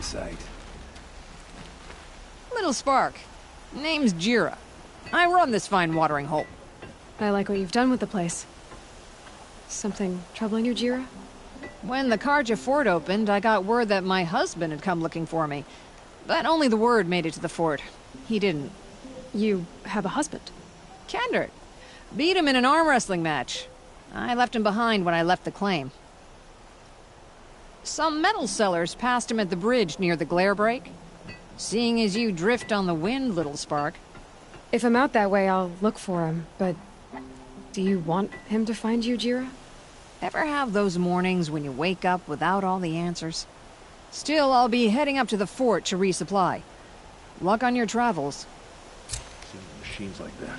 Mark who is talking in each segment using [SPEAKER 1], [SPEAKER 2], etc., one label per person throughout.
[SPEAKER 1] sight.
[SPEAKER 2] Little Spark. Name's Jira. I run this fine watering hole.
[SPEAKER 3] I like what you've done with the place. Something troubling you, Jira?
[SPEAKER 2] When the Karja fort opened, I got word that my husband had come looking for me. But only the word made it to the fort. He didn't.
[SPEAKER 3] You have a husband?
[SPEAKER 2] Kendrick. Beat him in an arm wrestling match. I left him behind when I left the claim. Some metal sellers passed him at the bridge near the glare break. Seeing as you drift on the wind, Little Spark.
[SPEAKER 3] If I'm out that way, I'll look for him, but... do you want him to find you, Jira?
[SPEAKER 2] Ever have those mornings when you wake up without all the answers? Still, I'll be heading up to the fort to resupply. Luck on your travels.
[SPEAKER 1] Seeing machines like that.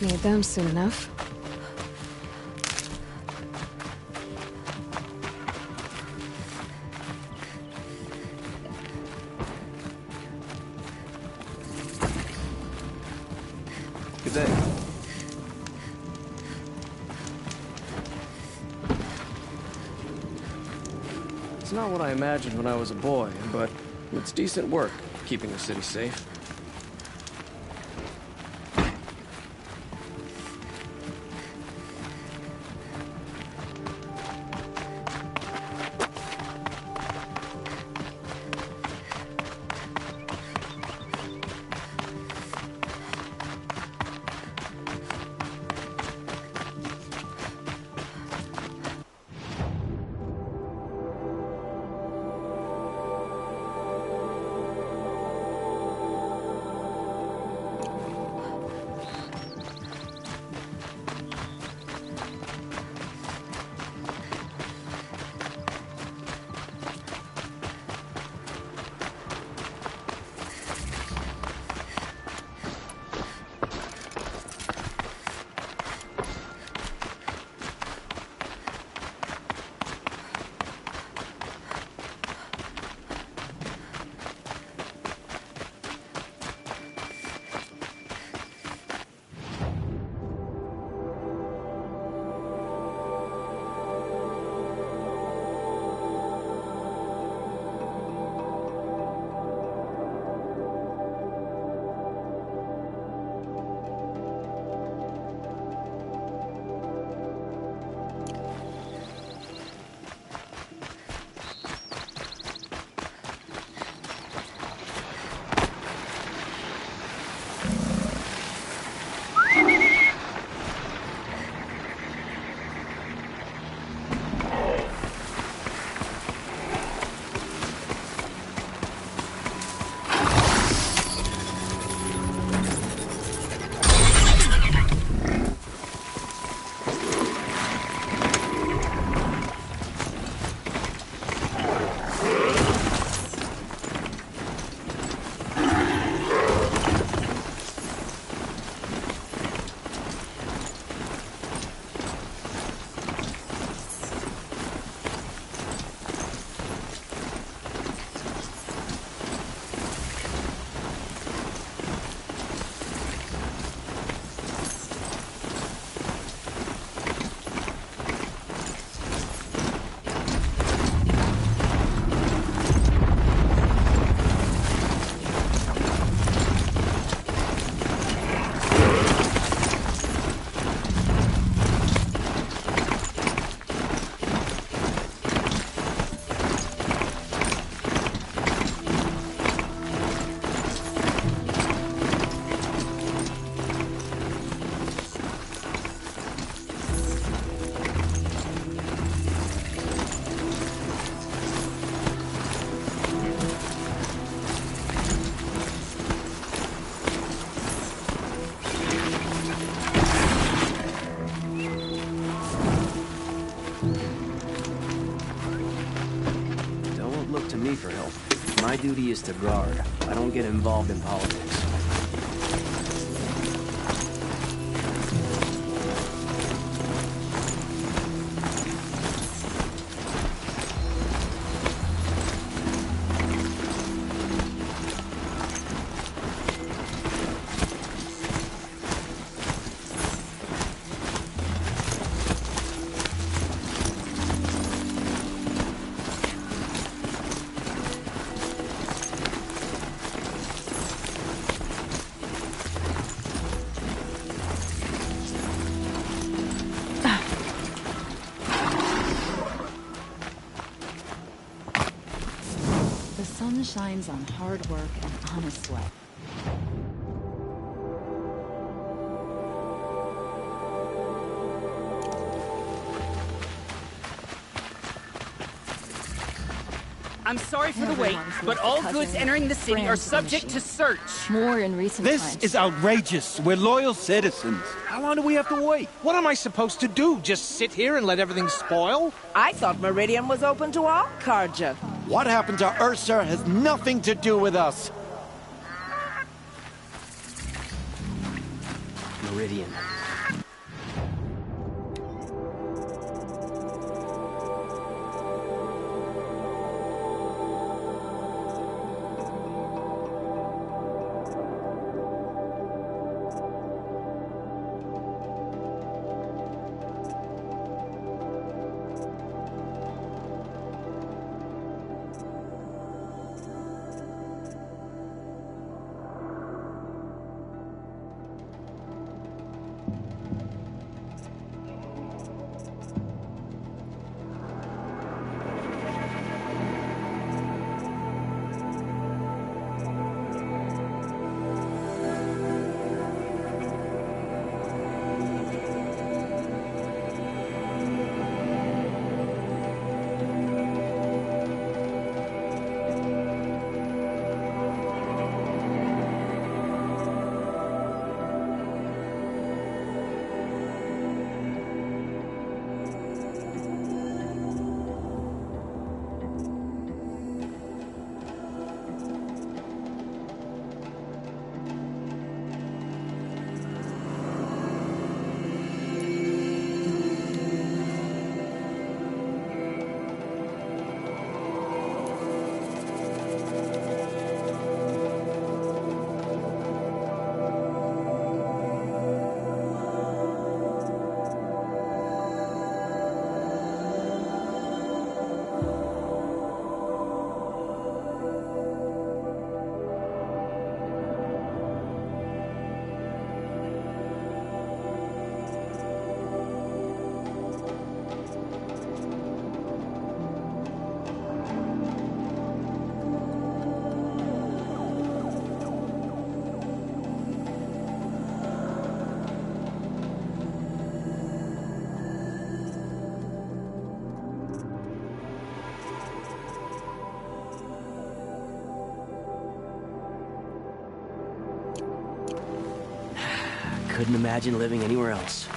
[SPEAKER 3] Need them soon enough.
[SPEAKER 1] Good day.
[SPEAKER 4] It's not what I imagined when I was a boy, but it's decent work, keeping the city safe.
[SPEAKER 5] duty is to guard. I don't get involved in politics.
[SPEAKER 6] The sun shines on hard work and honest sweat.
[SPEAKER 7] I'm sorry for the wait, but all goods entering the city are subject to search.
[SPEAKER 6] More in recent
[SPEAKER 8] This
[SPEAKER 6] times.
[SPEAKER 8] is outrageous. We're loyal citizens.
[SPEAKER 1] How long do we have to wait?
[SPEAKER 9] What am I supposed to do? Just sit here and let everything spoil?
[SPEAKER 10] I thought Meridian was open to all Carja.
[SPEAKER 8] What happened to Ursa has nothing to do with us.
[SPEAKER 5] Meridian. Couldn't imagine living anywhere else.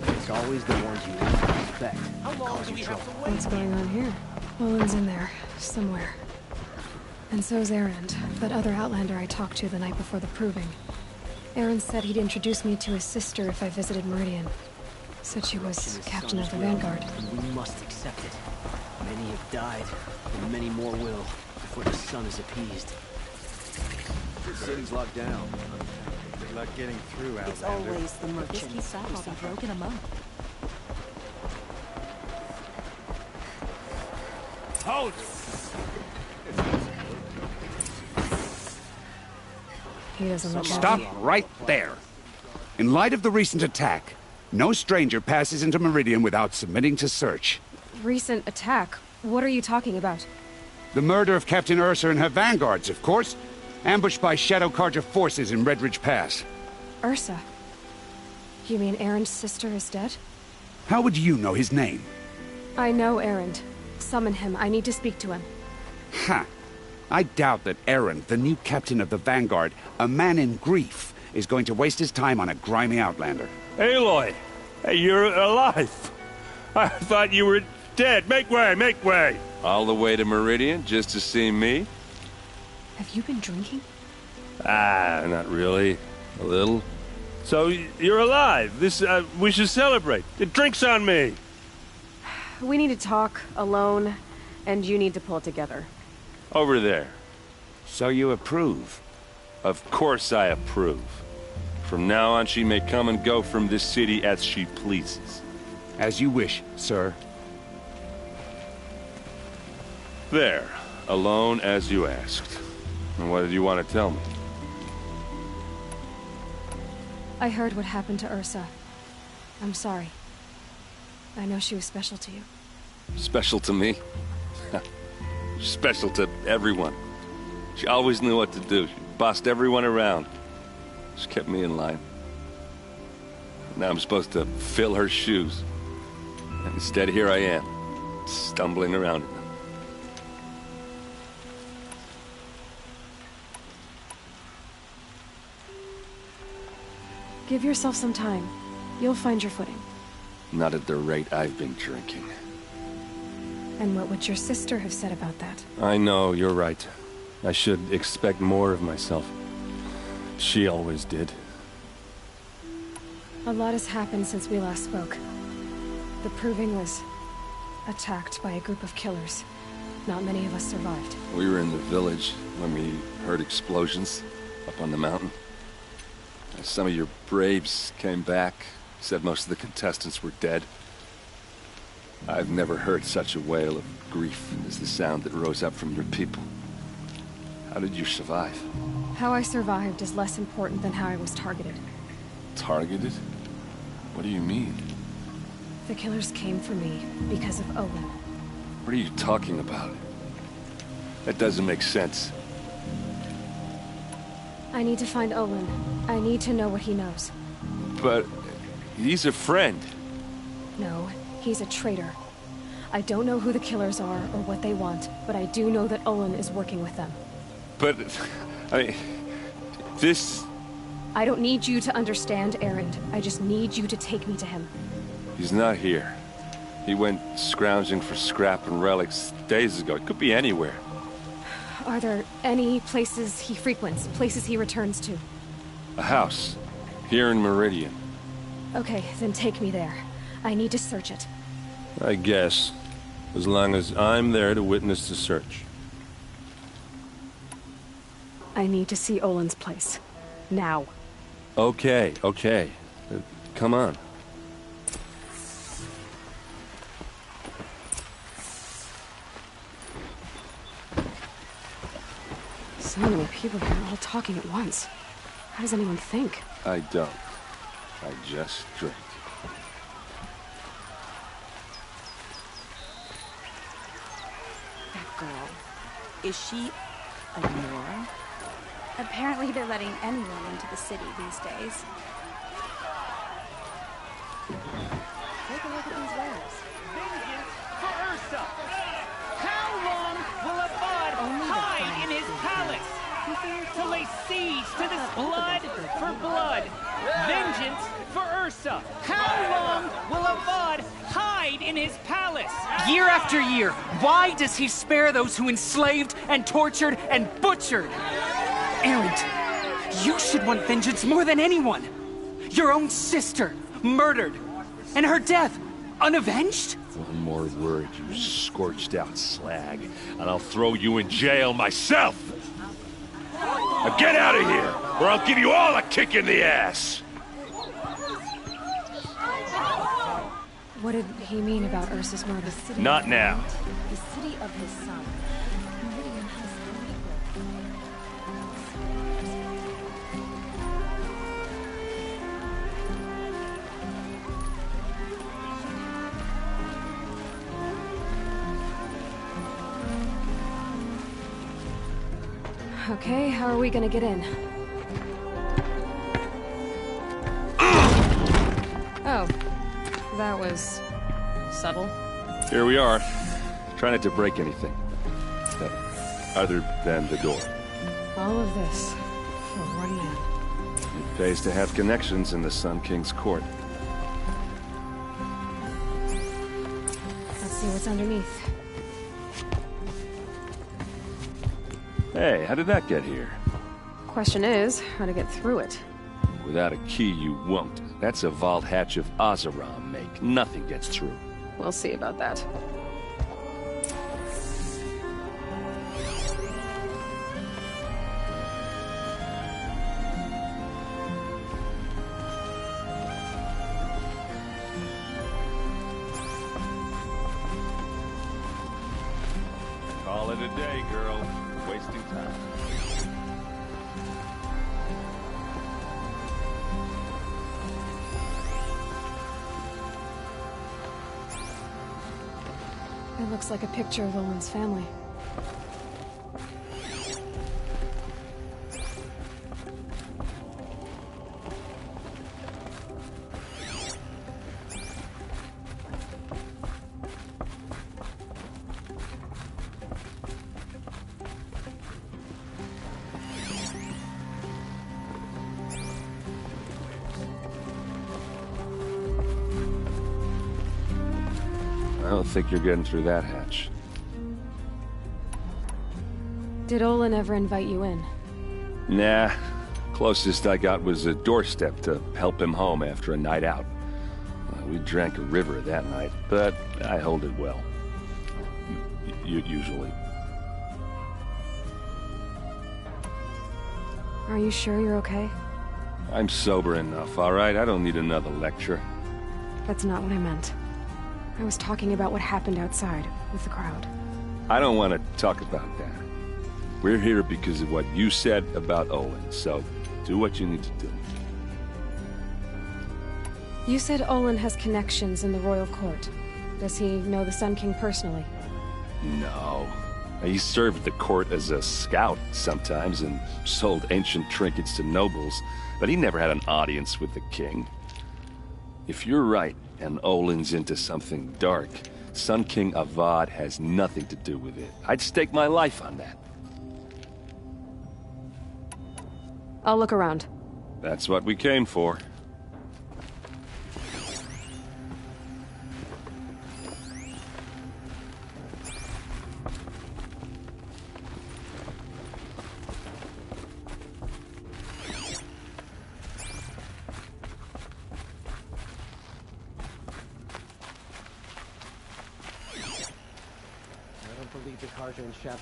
[SPEAKER 5] It's always the ones you least expect.
[SPEAKER 9] How long do we have to wait?
[SPEAKER 3] What's going on here? Owen's in there, somewhere. And so's Erend, that other Outlander I talked to the night before the proving. Erend said he'd introduce me to his sister if I visited Meridian. Said she was captain of the Vanguard.
[SPEAKER 5] And we must accept it. Many have died, and many more will, before the sun is appeased.
[SPEAKER 1] The city's locked down.
[SPEAKER 8] Good luck getting through,
[SPEAKER 10] It's
[SPEAKER 8] Outlander.
[SPEAKER 10] always the merchants.
[SPEAKER 6] Whiskey sack will be broke in a month.
[SPEAKER 9] Hold!
[SPEAKER 3] He doesn't look
[SPEAKER 11] Stop
[SPEAKER 3] happy.
[SPEAKER 11] right there. In light of the recent attack, no stranger passes into Meridian without submitting to search.
[SPEAKER 3] Recent attack? What are you talking about?
[SPEAKER 11] The murder of Captain Ursa and her vanguards, of course. Ambushed by Shadow Carja forces in Red Ridge Pass.
[SPEAKER 3] Ursa? You mean Erend's sister is dead?
[SPEAKER 11] How would you know his name?
[SPEAKER 3] I know Erend. Summon him. I need to speak to him.
[SPEAKER 11] Ha! I doubt that Erend, the new captain of the Vanguard, a man in grief, is going to waste his time on a grimy outlander.
[SPEAKER 12] Aloy, hey, you're alive. I thought you were dead. Make way, make way. All the way to Meridian just to see me?
[SPEAKER 3] Have you been drinking?
[SPEAKER 12] Ah, not really. A little. So, you're alive. We should celebrate. The drink's on me.
[SPEAKER 13] We need to talk, alone, and you need to pull it together.
[SPEAKER 12] Over there.
[SPEAKER 11] So you approve?
[SPEAKER 12] Of course I approve. From now on, she may come and go from this city as she pleases.
[SPEAKER 11] As you wish, sir.
[SPEAKER 12] There. Alone as you asked. And what did you want to tell me?
[SPEAKER 3] I heard what happened to Ursa. I'm sorry. I know she was special to you.
[SPEAKER 12] Special to me? Special to everyone. She always knew what to do. She bossed everyone around. She kept me in line. Now I'm supposed to fill her shoes. And instead, here I am, stumbling around in them.
[SPEAKER 13] Give yourself some time. You'll find your footing.
[SPEAKER 12] Not at the rate I've been drinking.
[SPEAKER 3] And what would your sister have said about that?
[SPEAKER 12] I know, you're right. I should expect more of myself. She always did.
[SPEAKER 3] A lot has happened since we last spoke. The Proving was attacked by a group of killers. Not many of us survived.
[SPEAKER 12] We were in the village when we heard explosions up on the mountain. Some of your braves came back, said most of the contestants were dead. I've never heard such a wail of grief as the sound that rose up from your people. How did you survive?
[SPEAKER 3] How I survived is less important than how I was targeted.
[SPEAKER 12] Targeted? What do you mean?
[SPEAKER 3] The killers came for me because of Owen.
[SPEAKER 12] What are you talking about? That doesn't make sense.
[SPEAKER 3] I need to find Olin. I need to know what he knows.
[SPEAKER 12] But he's a friend.
[SPEAKER 3] No, he's a traitor. I don't know who the killers are or what they want, but I do know that Olin is working with them.
[SPEAKER 12] But, this...
[SPEAKER 3] I don't need you to understand, Erend. I just need you to take me to him.
[SPEAKER 12] He's not here. He went scrounging for scrap and relics days ago. It could be anywhere.
[SPEAKER 3] Are there any places he frequents, places he returns to?
[SPEAKER 12] A house. Here in Meridian.
[SPEAKER 3] Okay, then take me there. I need to search it.
[SPEAKER 12] I guess. As long as I'm there to witness the search.
[SPEAKER 13] I need to see Olin's place. Now.
[SPEAKER 12] Okay. Come on.
[SPEAKER 13] So many people here, all talking at once. How does anyone think?
[SPEAKER 12] I don't. I just drink.
[SPEAKER 6] That girl. Is she a Nora?
[SPEAKER 14] Apparently they're letting anyone into the city these days.
[SPEAKER 6] Take a look at these wares.
[SPEAKER 7] Vengeance for Ursa! How long will a bud hide in his palace? To lay siege to this blood for blood. Vengeance for Ursa! How long will a bud hide in his palace?
[SPEAKER 15] Year after year, why does he spare those who enslaved and tortured and butchered? Erend, you should want vengeance more than anyone. Your own sister, murdered, and her death, unavenged?
[SPEAKER 12] One more word, you scorched-out slag, and I'll throw you in jail myself! Now get out of here, or I'll give you all a kick in the ass!
[SPEAKER 3] What did he mean about Ursa's murder?
[SPEAKER 12] Not now.
[SPEAKER 6] The city of his son. Meridian has
[SPEAKER 3] Okay, how are we gonna get in? Oh, that was subtle.
[SPEAKER 12] Here we are. Try not to break anything. Other than the door.
[SPEAKER 3] All of this for one man.
[SPEAKER 12] It pays to have connections in the Sun King's court.
[SPEAKER 3] Let's see see what's underneath.
[SPEAKER 12] Hey, how did that get here?
[SPEAKER 13] Question is, how to get through it.
[SPEAKER 12] Without a key, you won't. That's a vault hatch of Oseram make. Nothing gets through.
[SPEAKER 13] We'll see about that.
[SPEAKER 12] Call it a day, girl. Wasting time.
[SPEAKER 3] It looks like a picture of Owen's family.
[SPEAKER 12] I don't think you're getting through that hatch.
[SPEAKER 13] Did Olin ever invite you in?
[SPEAKER 12] Nah. Closest I got was a doorstep to help him home after a night out. We drank a river that night, but I hold it well. Usually.
[SPEAKER 13] Are you sure you're okay?
[SPEAKER 12] I'm sober enough, all right? I don't need another lecture.
[SPEAKER 13] That's not what I meant. I was talking about what happened outside, with the crowd.
[SPEAKER 12] I don't want to talk about that. We're here because of what you said about Olin, so do what you need to do.
[SPEAKER 13] You said Olin has connections in the royal court. Does he know the Sun King personally?
[SPEAKER 12] No. He served the court as a scout sometimes and sold ancient trinkets to nobles, but he never had an audience with the king. If you're right, and Olin's into something dark, Sun King Avad has nothing to do with it. I'd stake my life on that.
[SPEAKER 13] I'll look around.
[SPEAKER 12] That's what we came for.
[SPEAKER 5] Believe the Carja and Shep.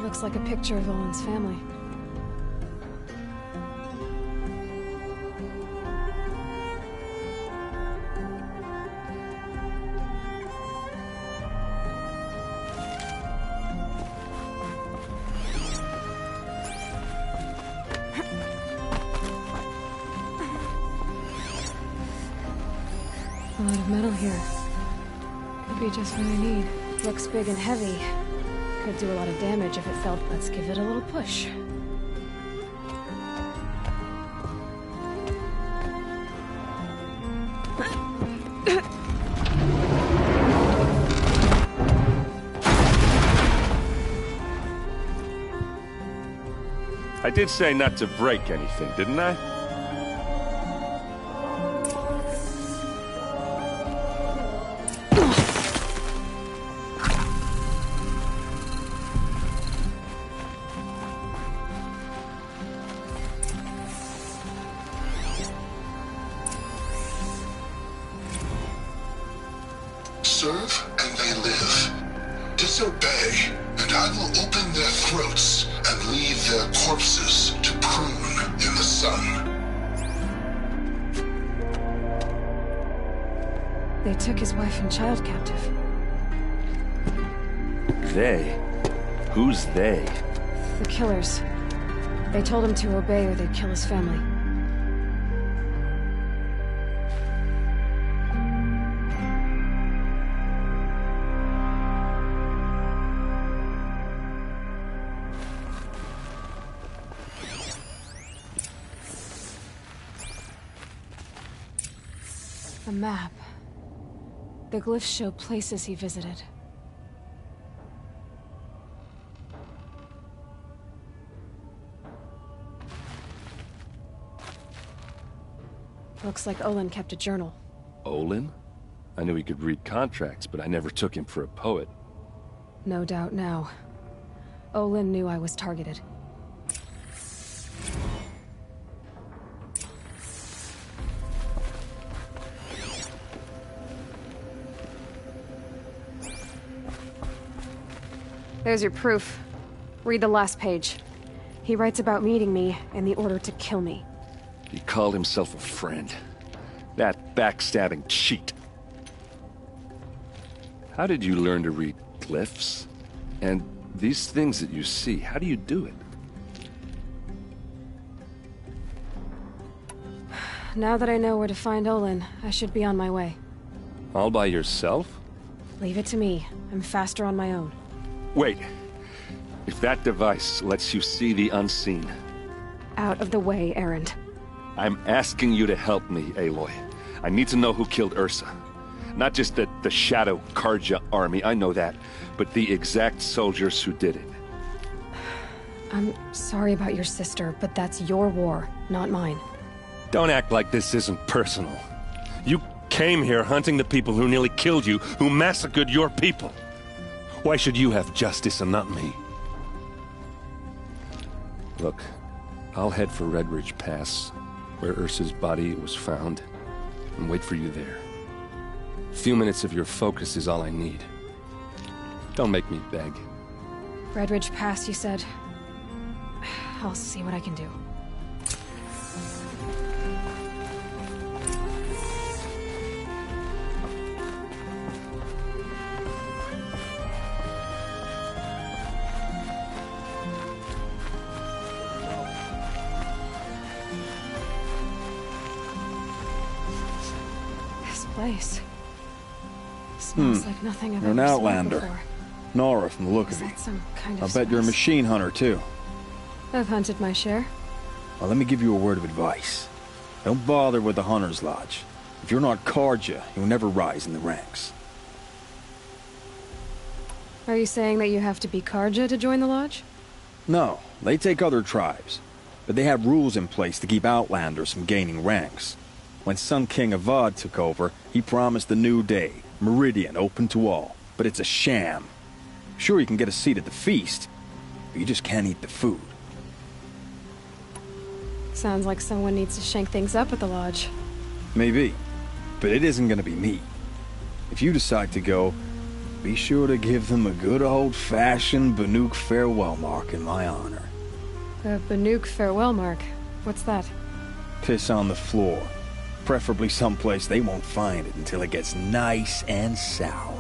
[SPEAKER 3] Looks like a picture of Owen's family. A lot of metal here. Could be just what I need.
[SPEAKER 13] Looks big and heavy. Could do a lot of damage if it felt. Let's give it a little push.
[SPEAKER 12] I did say not to break anything, didn't I?
[SPEAKER 16] Serve and they live. Disobey, and I will open their throats and leave their corpses to prune in the sun.
[SPEAKER 3] They took his wife and child captive.
[SPEAKER 12] They? Who's they?
[SPEAKER 3] The killers. They told him to obey or they'd kill his family. A map. The glyphs show places he visited. Looks like Olin kept a journal.
[SPEAKER 12] Olin? I knew he could read contracts, but I never took him for a poet.
[SPEAKER 3] No doubt now. Olin knew I was targeted. There's your proof. Read the last page. He writes about meeting me and the order to kill me.
[SPEAKER 12] He called himself a friend. That backstabbing cheat. How did you learn to read glyphs? And these things that you see, how do you do it?
[SPEAKER 3] Now that I know where to find Olin, I should be on my way.
[SPEAKER 12] All by yourself?
[SPEAKER 3] Leave it to me. I'm faster on my own.
[SPEAKER 12] Wait. If that device lets you see the unseen...
[SPEAKER 3] Out of the way, Erend.
[SPEAKER 12] I'm asking you to help me, Aloy. I need to know who killed Ursa. Not just the Shadow Karja army, I know that, but the exact soldiers who did it.
[SPEAKER 3] I'm sorry about your sister, but that's your war, not mine.
[SPEAKER 12] Don't act like this isn't personal. You came here hunting the people who nearly killed you, who massacred your people. Why should you have justice and not me? Look, I'll head for Red Ridge Pass, where Ursa's body was found, and wait for you there. A few minutes of your focus is all I need. Don't make me beg.
[SPEAKER 3] Red Ridge Pass, you said? I'll see what I can do. Place. Smells like nothing I've
[SPEAKER 17] You're an
[SPEAKER 3] ever
[SPEAKER 17] outlander.
[SPEAKER 3] seen before.
[SPEAKER 17] Nora from the look of you.
[SPEAKER 3] Some kind of
[SPEAKER 17] I'll bet you're a
[SPEAKER 3] spice?
[SPEAKER 17] machine hunter, too.
[SPEAKER 3] I've hunted my share.
[SPEAKER 17] Well, let me give you a word of advice. Don't bother with the Hunter's Lodge. If you're not Karja, you'll never rise in the ranks.
[SPEAKER 3] Are you saying that you have to be Karja to join the lodge?
[SPEAKER 17] No, they take other tribes. But they have rules in place to keep outlanders from gaining ranks. When Sun King Avad took over, he promised a new day, Meridian open to all. But it's a sham. Sure, you can get a seat at the feast, but you just can't eat the food.
[SPEAKER 3] Sounds like someone needs to shake things up at the lodge.
[SPEAKER 17] Maybe, but it isn't gonna be me. If you decide to go, be sure to give them a good old-fashioned Banuk farewell mark in my honor.
[SPEAKER 3] A Banuk farewell mark? What's that?
[SPEAKER 17] Piss on the floor. Preferably someplace they won't find it until it gets nice and sour.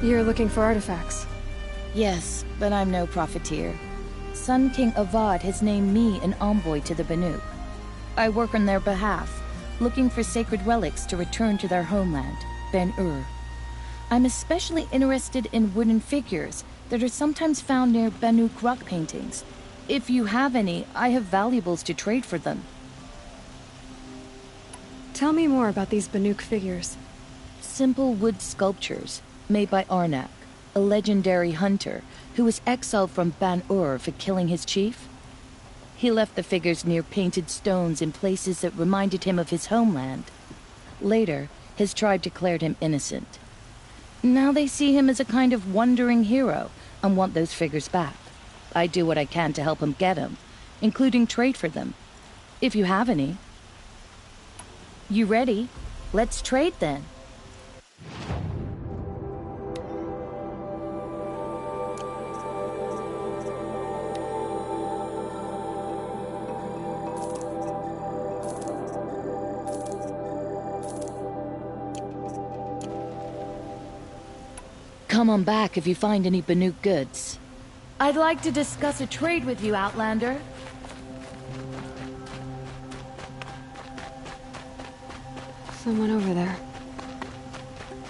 [SPEAKER 3] You're looking for artifacts?
[SPEAKER 6] Yes, but I'm no profiteer. Sun King Avad has named me an envoy to the Banuk. I work on their behalf, looking for sacred relics to return to their homeland, Ben-Ur. I'm especially interested in wooden figures that are sometimes found near Banuk rock paintings. If you have any, I have valuables to trade for them.
[SPEAKER 3] Tell me more about these Banuk figures.
[SPEAKER 6] Simple wood sculptures, made by Arnak, a legendary hunter who was exiled from Ban-Ur for killing his chief. He left the figures near painted stones in places that reminded him of his homeland. Later, his tribe declared him innocent. Now they see him as a kind of wandering hero and want those figures back. I do what I can to help him get them, including trade for them. If you have any. You ready? Let's trade then. Come on back if you find any Banuk goods. I'd like to discuss a trade with you, Outlander.
[SPEAKER 3] Someone over there.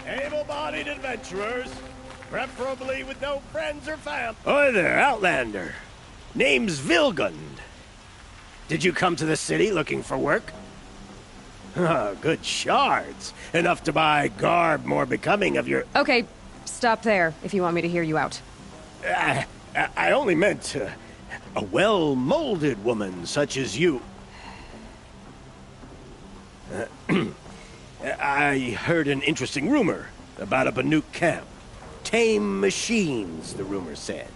[SPEAKER 18] Able-bodied adventurers, preferably with no friends or fam. Hi there, Outlander. Name's Vilgund. Did you come to the city looking for work? Good shards. Enough to buy garb more becoming of your...
[SPEAKER 13] Okay, stop there if you want me to hear you out.
[SPEAKER 18] I only meant a well-molded woman such as you. I heard an interesting rumor about a Banuk camp. Tame machines, the rumor said.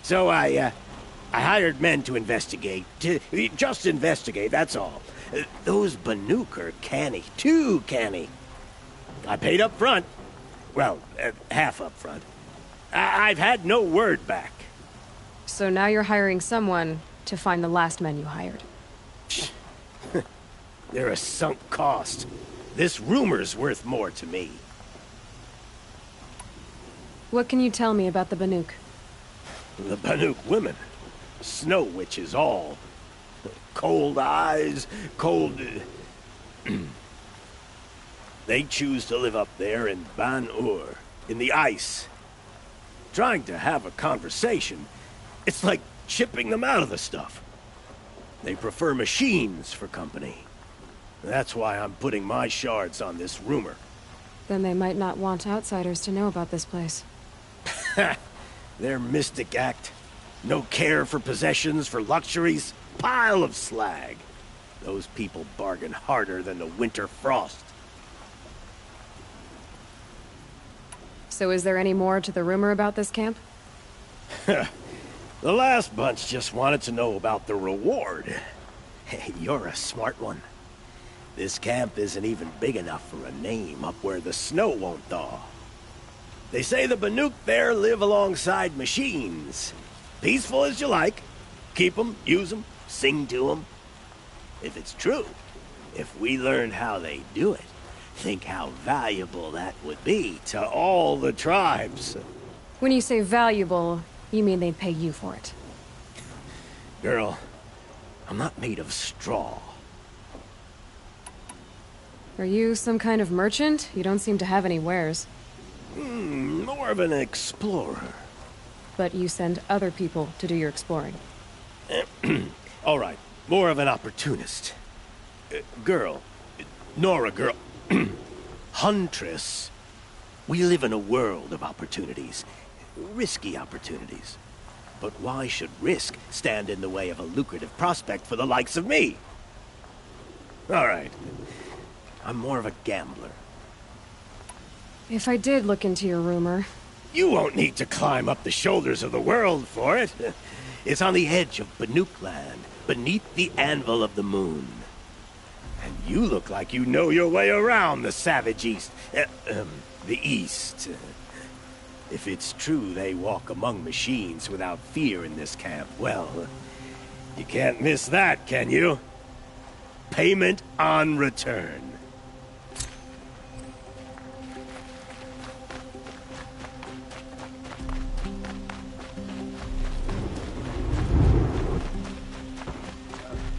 [SPEAKER 18] So I hired men to investigate. Just investigate, that's all. Those Banuk are canny. Too canny. I paid up front. Well, half up front. I've had no word back.
[SPEAKER 13] So now you're hiring someone to find the last men you hired.
[SPEAKER 18] They're a sunk cost. This rumor's worth more to me.
[SPEAKER 13] What can you tell me about the Banuk?
[SPEAKER 18] The Banuk women. Snow witches all. Cold eyes, cold... They choose to live up there in Ban-Ur, in the ice. Trying to have a conversation, it's like chipping them out of the stuff. They prefer machines for company. That's why I'm putting my shards on this rumor.
[SPEAKER 13] Then they might not want outsiders to know about this place.
[SPEAKER 18] Their mystic act. No care for possessions, for luxuries. Pile of slag. Those people bargain harder than the winter frost.
[SPEAKER 13] So is there any more to the rumor about this camp?
[SPEAKER 18] The last bunch just wanted to know about the reward. Hey, you're a smart one. This camp isn't even big enough for a name up where the snow won't thaw. They say the Banuk there live alongside machines. Peaceful as you like. Keep them, use them, sing to them. If it's true, if we learn how they do it, think how valuable that would be to all the tribes.
[SPEAKER 13] When you say valuable, you mean they'd pay you for it.
[SPEAKER 18] Girl, I'm not made of straw.
[SPEAKER 13] Are you some kind of merchant? You don't seem to have any wares.
[SPEAKER 18] More of an explorer.
[SPEAKER 13] But you send other people to do your exploring.
[SPEAKER 18] All right, more of an opportunist. Girl, Nora girl, Huntress. We live in a world of opportunities. Risky opportunities. But why should risk stand in the way of a lucrative prospect for the likes of me? All right. I'm more of a gambler.
[SPEAKER 13] If I did look into your rumor...
[SPEAKER 18] You won't need to climb up the shoulders of the world for it. It's on the edge of Banuk land, beneath the anvil of the moon. And you look like you know your way around the savage east. The east. If it's true they walk among machines without fear in this camp, well, you can't miss that, can you? Payment on return.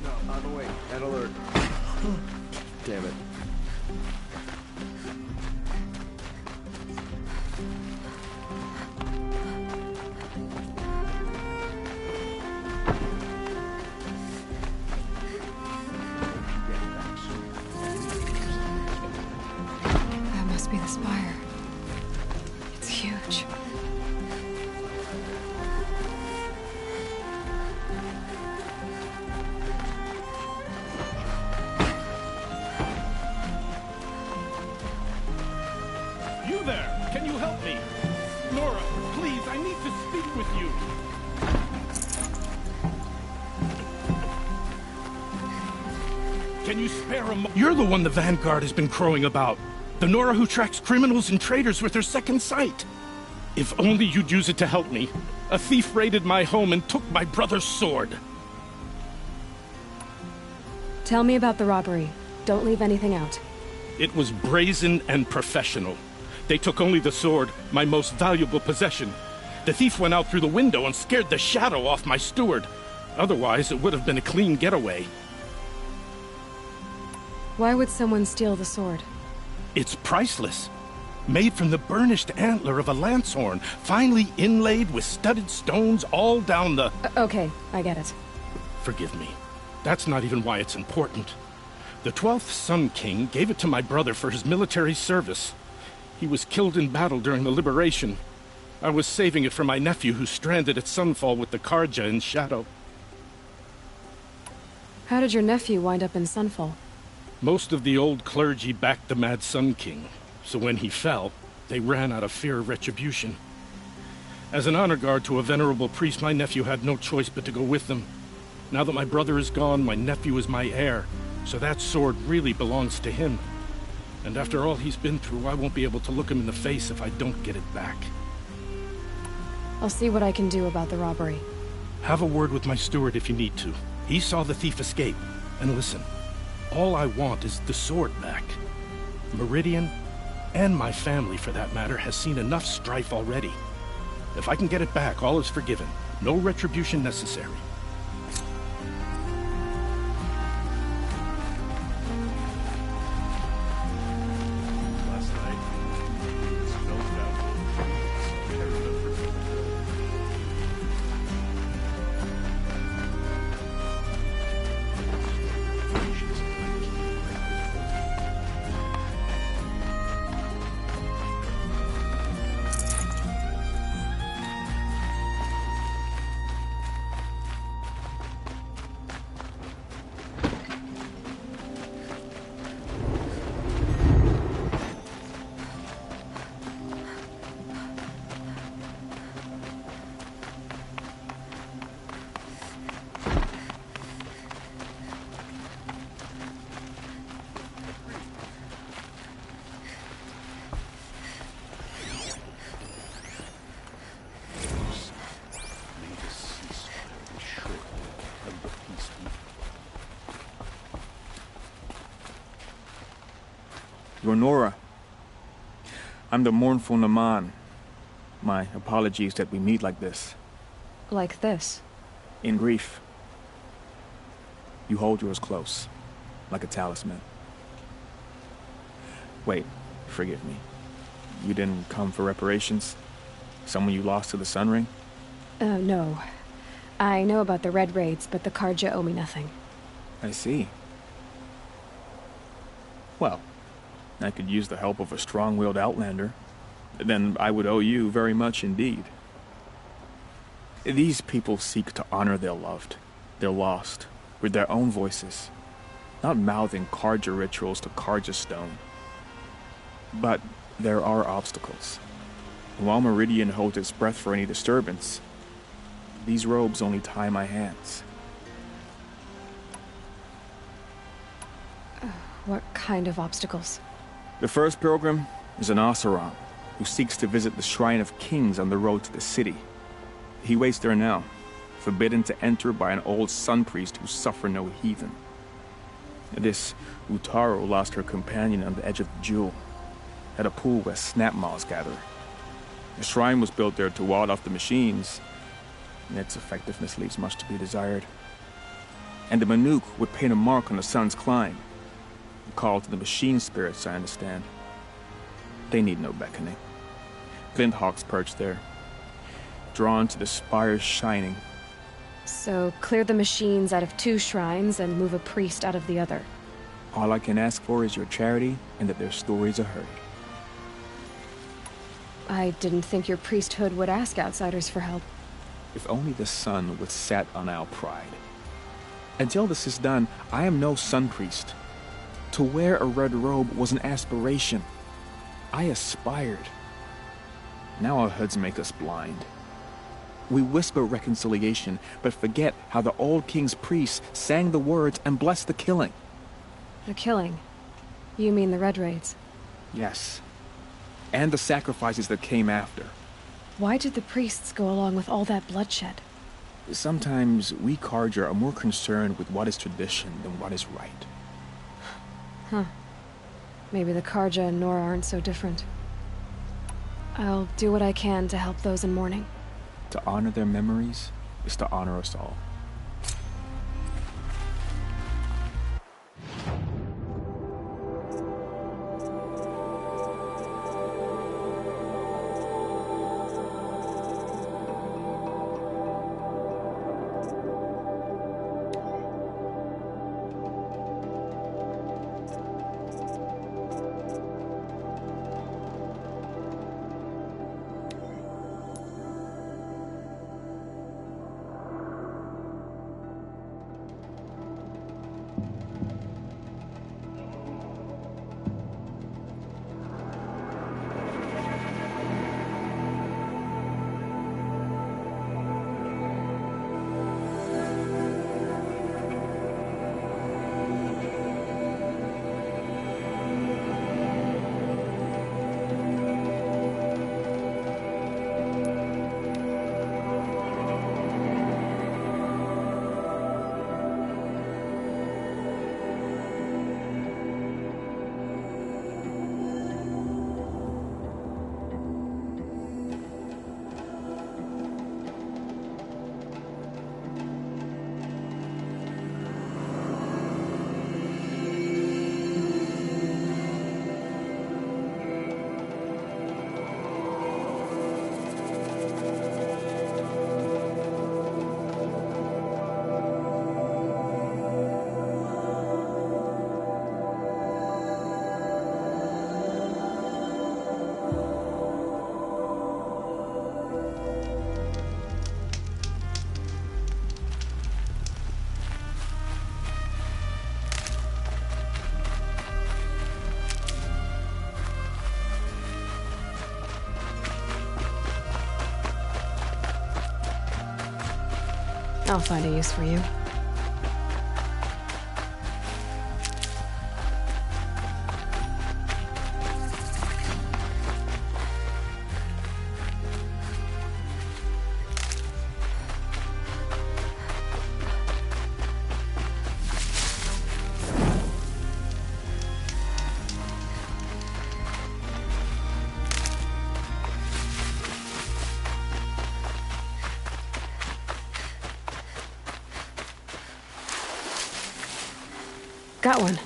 [SPEAKER 4] No, on the way. At alert. Damn it.
[SPEAKER 3] That must be the spire. It's huge.
[SPEAKER 19] I need to speak with you. Can you spare a moment? You're the one the Vanguard has been crowing about. The Nora who tracks criminals and traitors with her second sight. If only you'd use it to help me. A thief raided my home and took my brother's sword.
[SPEAKER 13] Tell me about the robbery. Don't leave anything out.
[SPEAKER 19] It was brazen and professional. They took only the sword, my most valuable possession. The thief went out through the window and scared the shadow off my steward. Otherwise, it would have been a clean getaway.
[SPEAKER 13] Why would someone steal the sword?
[SPEAKER 19] It's priceless. Made from the burnished antler of a lancehorn, finely inlaid with studded stones all down the...
[SPEAKER 13] Okay, I get it.
[SPEAKER 19] Forgive me. That's not even why it's important. The 12th Sun King gave it to my brother for his military service. He was killed in battle during the Liberation. I was saving it for my nephew who's stranded at Sunfall with the Karja in Shadow.
[SPEAKER 13] How did your nephew wind up in Sunfall?
[SPEAKER 19] Most of the old clergy backed the Mad Sun King, so when he fell, they ran out of fear of retribution. As an honor guard to a venerable priest, my nephew had no choice but to go with them. Now that my brother is gone, my nephew is my heir, so that sword really belongs to him. And after all he's been through, I won't be able to look him in the face if I don't get it back.
[SPEAKER 13] I'll see what I can do about the robbery.
[SPEAKER 19] Have a word with my steward if you need to. He saw the thief escape. And listen, all I want is the sword back. Meridian, and my family for that matter, has seen enough strife already. If I can get it back, all is forgiven. No retribution necessary.
[SPEAKER 20] You're Nora. I'm the mournful Naman. My apologies that we meet like this.
[SPEAKER 13] Like this?
[SPEAKER 20] In grief. You hold yours close, like a talisman. Wait, forgive me. You didn't come for reparations? Someone you lost to the Sun Ring?
[SPEAKER 13] No. I know about the Red Raids, but the Karja owe me nothing.
[SPEAKER 20] I see. Well, I could use the help of a strong-willed outlander. Then I would owe you very much indeed. These people seek to honor their loved, their lost, with their own voices, not mouthing Karja rituals to Karja stone. But there are obstacles. And while Meridian holds its breath for any disturbance, these robes only tie my hands.
[SPEAKER 13] What kind of obstacles?
[SPEAKER 20] The first pilgrim is an Oseram who seeks to visit the Shrine of Kings on the road to the city. He waits there now, forbidden to enter by an old sun priest who suffered no heathen. This Utaru lost her companion on the edge of the jewel, at a pool where snap moths gather. The shrine was built there to ward off the machines, and its effectiveness leaves much to be desired. And the Manuk would paint a mark on the sun's climb, a call to the machine spirits, I understand. They need no beckoning. Glint hawks perch there, drawn to the spires shining.
[SPEAKER 13] So, clear the machines out of 2 shrines and move a priest out of the other.
[SPEAKER 20] All I can ask for is your charity and that their stories are heard.
[SPEAKER 13] I didn't think your priesthood would ask outsiders for help.
[SPEAKER 20] If only the sun would set on our pride. Until this is done, I am no sun priest. To wear a red robe was an aspiration. I aspired. Now our hoods make us blind. We whisper reconciliation, but forget how the old king's priests sang the words and blessed the killing.
[SPEAKER 13] The killing? You mean the Red Raids?
[SPEAKER 20] Yes. And the sacrifices that came after.
[SPEAKER 13] Why did the priests go along with all that bloodshed?
[SPEAKER 20] Sometimes we Carja are more concerned with what is tradition than what is right.
[SPEAKER 13] Huh. Maybe the Carja and Nora aren't so different. I'll do what I can to help those in mourning.
[SPEAKER 20] To honor their memories is to honor us all.
[SPEAKER 13] I'll find a use for you. Got one.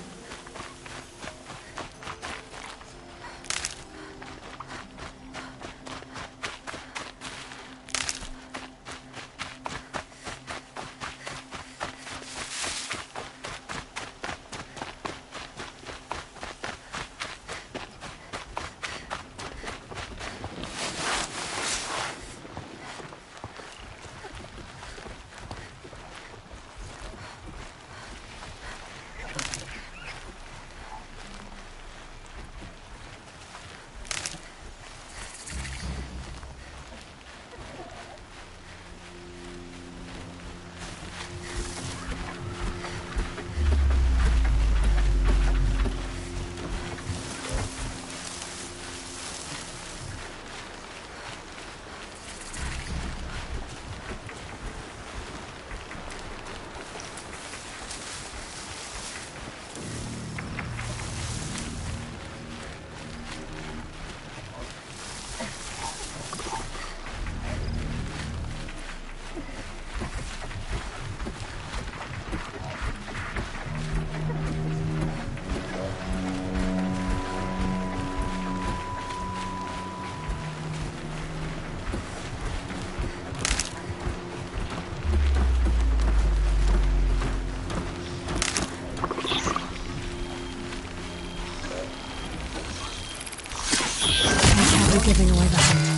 [SPEAKER 13] Giving away the hunt.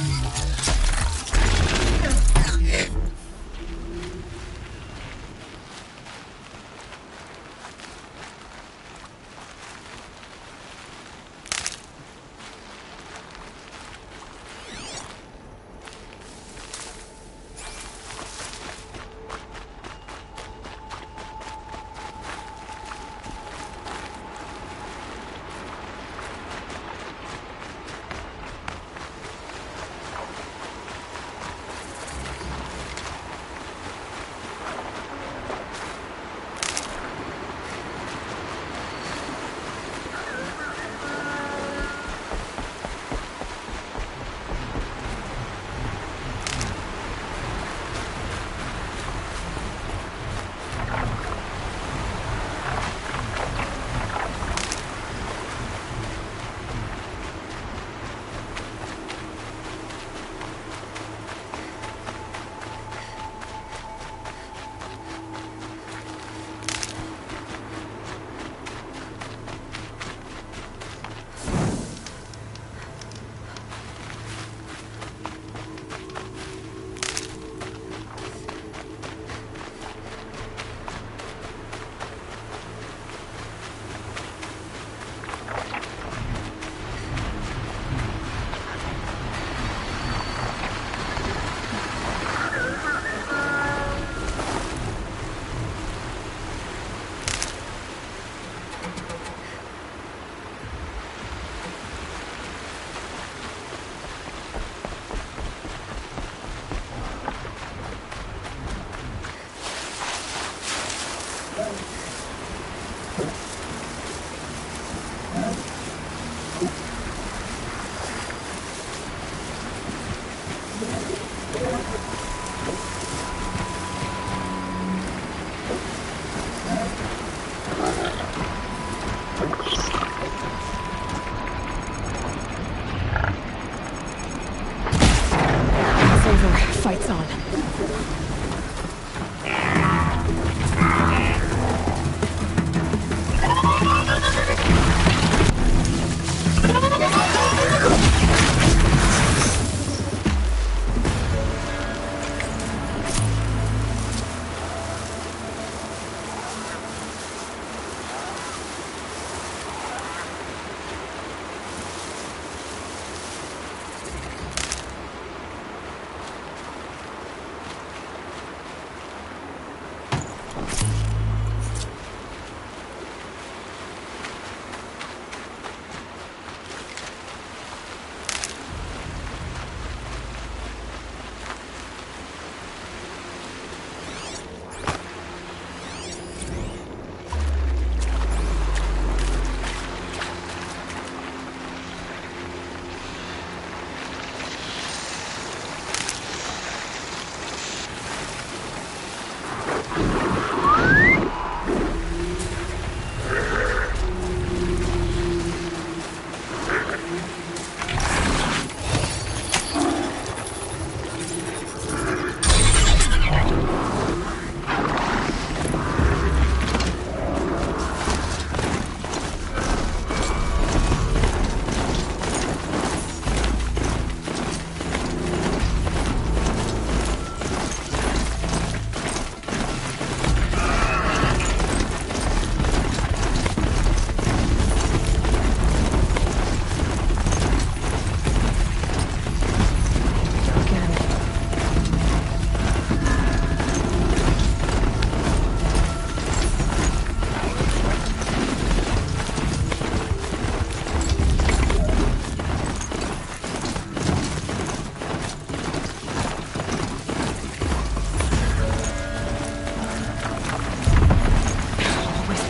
[SPEAKER 3] It's over. Fight's on.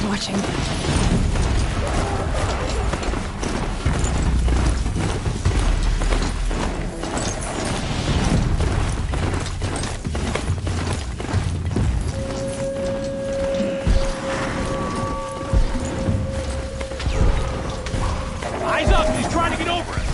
[SPEAKER 3] Watching.
[SPEAKER 7] Eyes up! He's trying to get over us!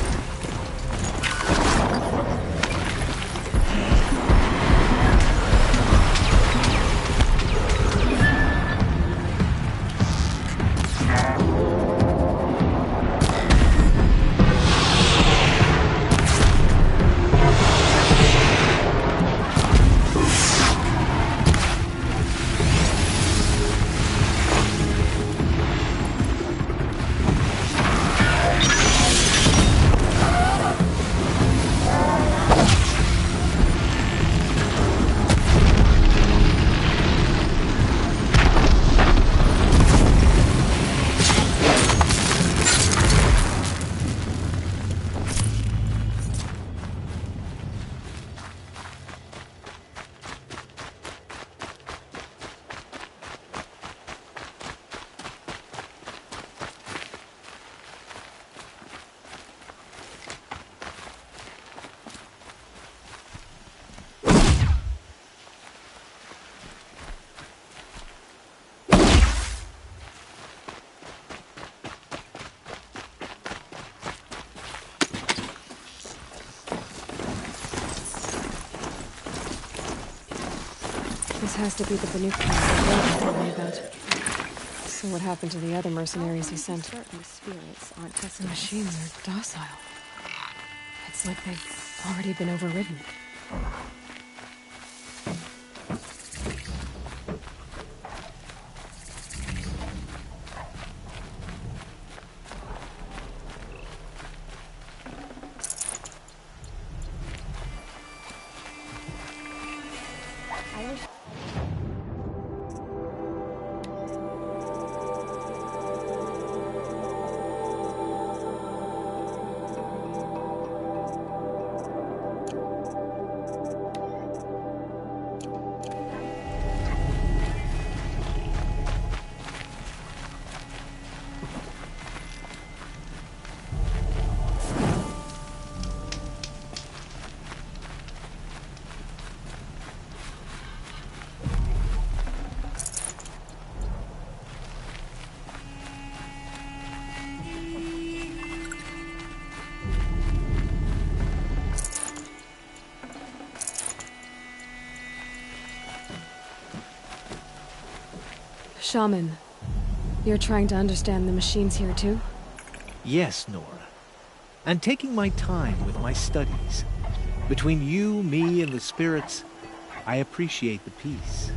[SPEAKER 3] This has to be the Banuk camp that Blake told me about. So what happened to the other mercenaries he sent?
[SPEAKER 13] Certain spirits aren't
[SPEAKER 3] The machines are docile. It's like they've already been overridden. Shaman, you're trying to understand the machines here too?
[SPEAKER 9] Yes, Nora. And taking my time with my studies. Between you, me, and the spirits, I appreciate the peace.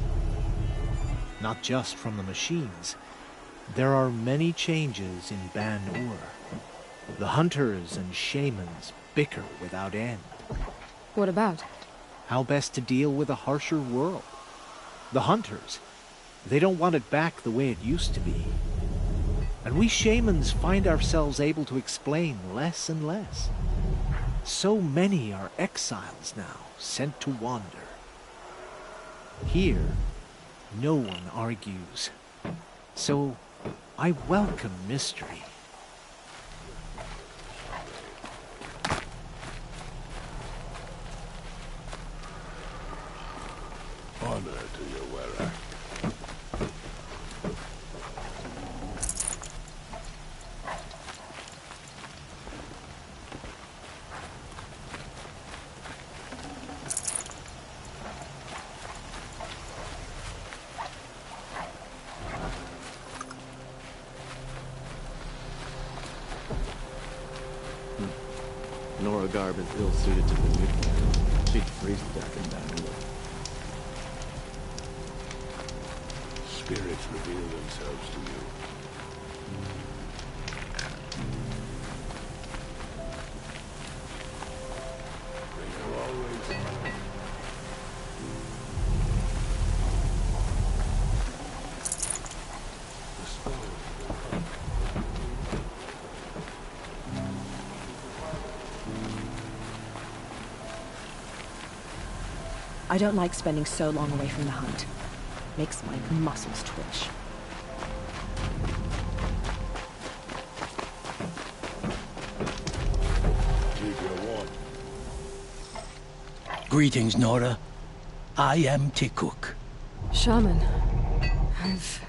[SPEAKER 9] Not just from the machines. There are many changes in Ban-Ur. The hunters and shamans bicker without end.
[SPEAKER 3] What about?
[SPEAKER 9] How best to deal with a harsher world. The hunters, they don't want it back the way it used to be. And we shamans find ourselves able to explain less and less. So many are exiles now, sent to wander. Here, no one argues. So, I welcome mystery.
[SPEAKER 16] Honor to your wearer.
[SPEAKER 4] Nora Garb is ill-suited to the new plan. She'd freeze to death in Ban-Ur.
[SPEAKER 16] Spirits reveal themselves to you. They have always...
[SPEAKER 10] I don't like spending so long away from the hunt. Makes my muscles twitch.
[SPEAKER 18] Greetings, Nora. I am Tikuk.
[SPEAKER 3] Shaman, I've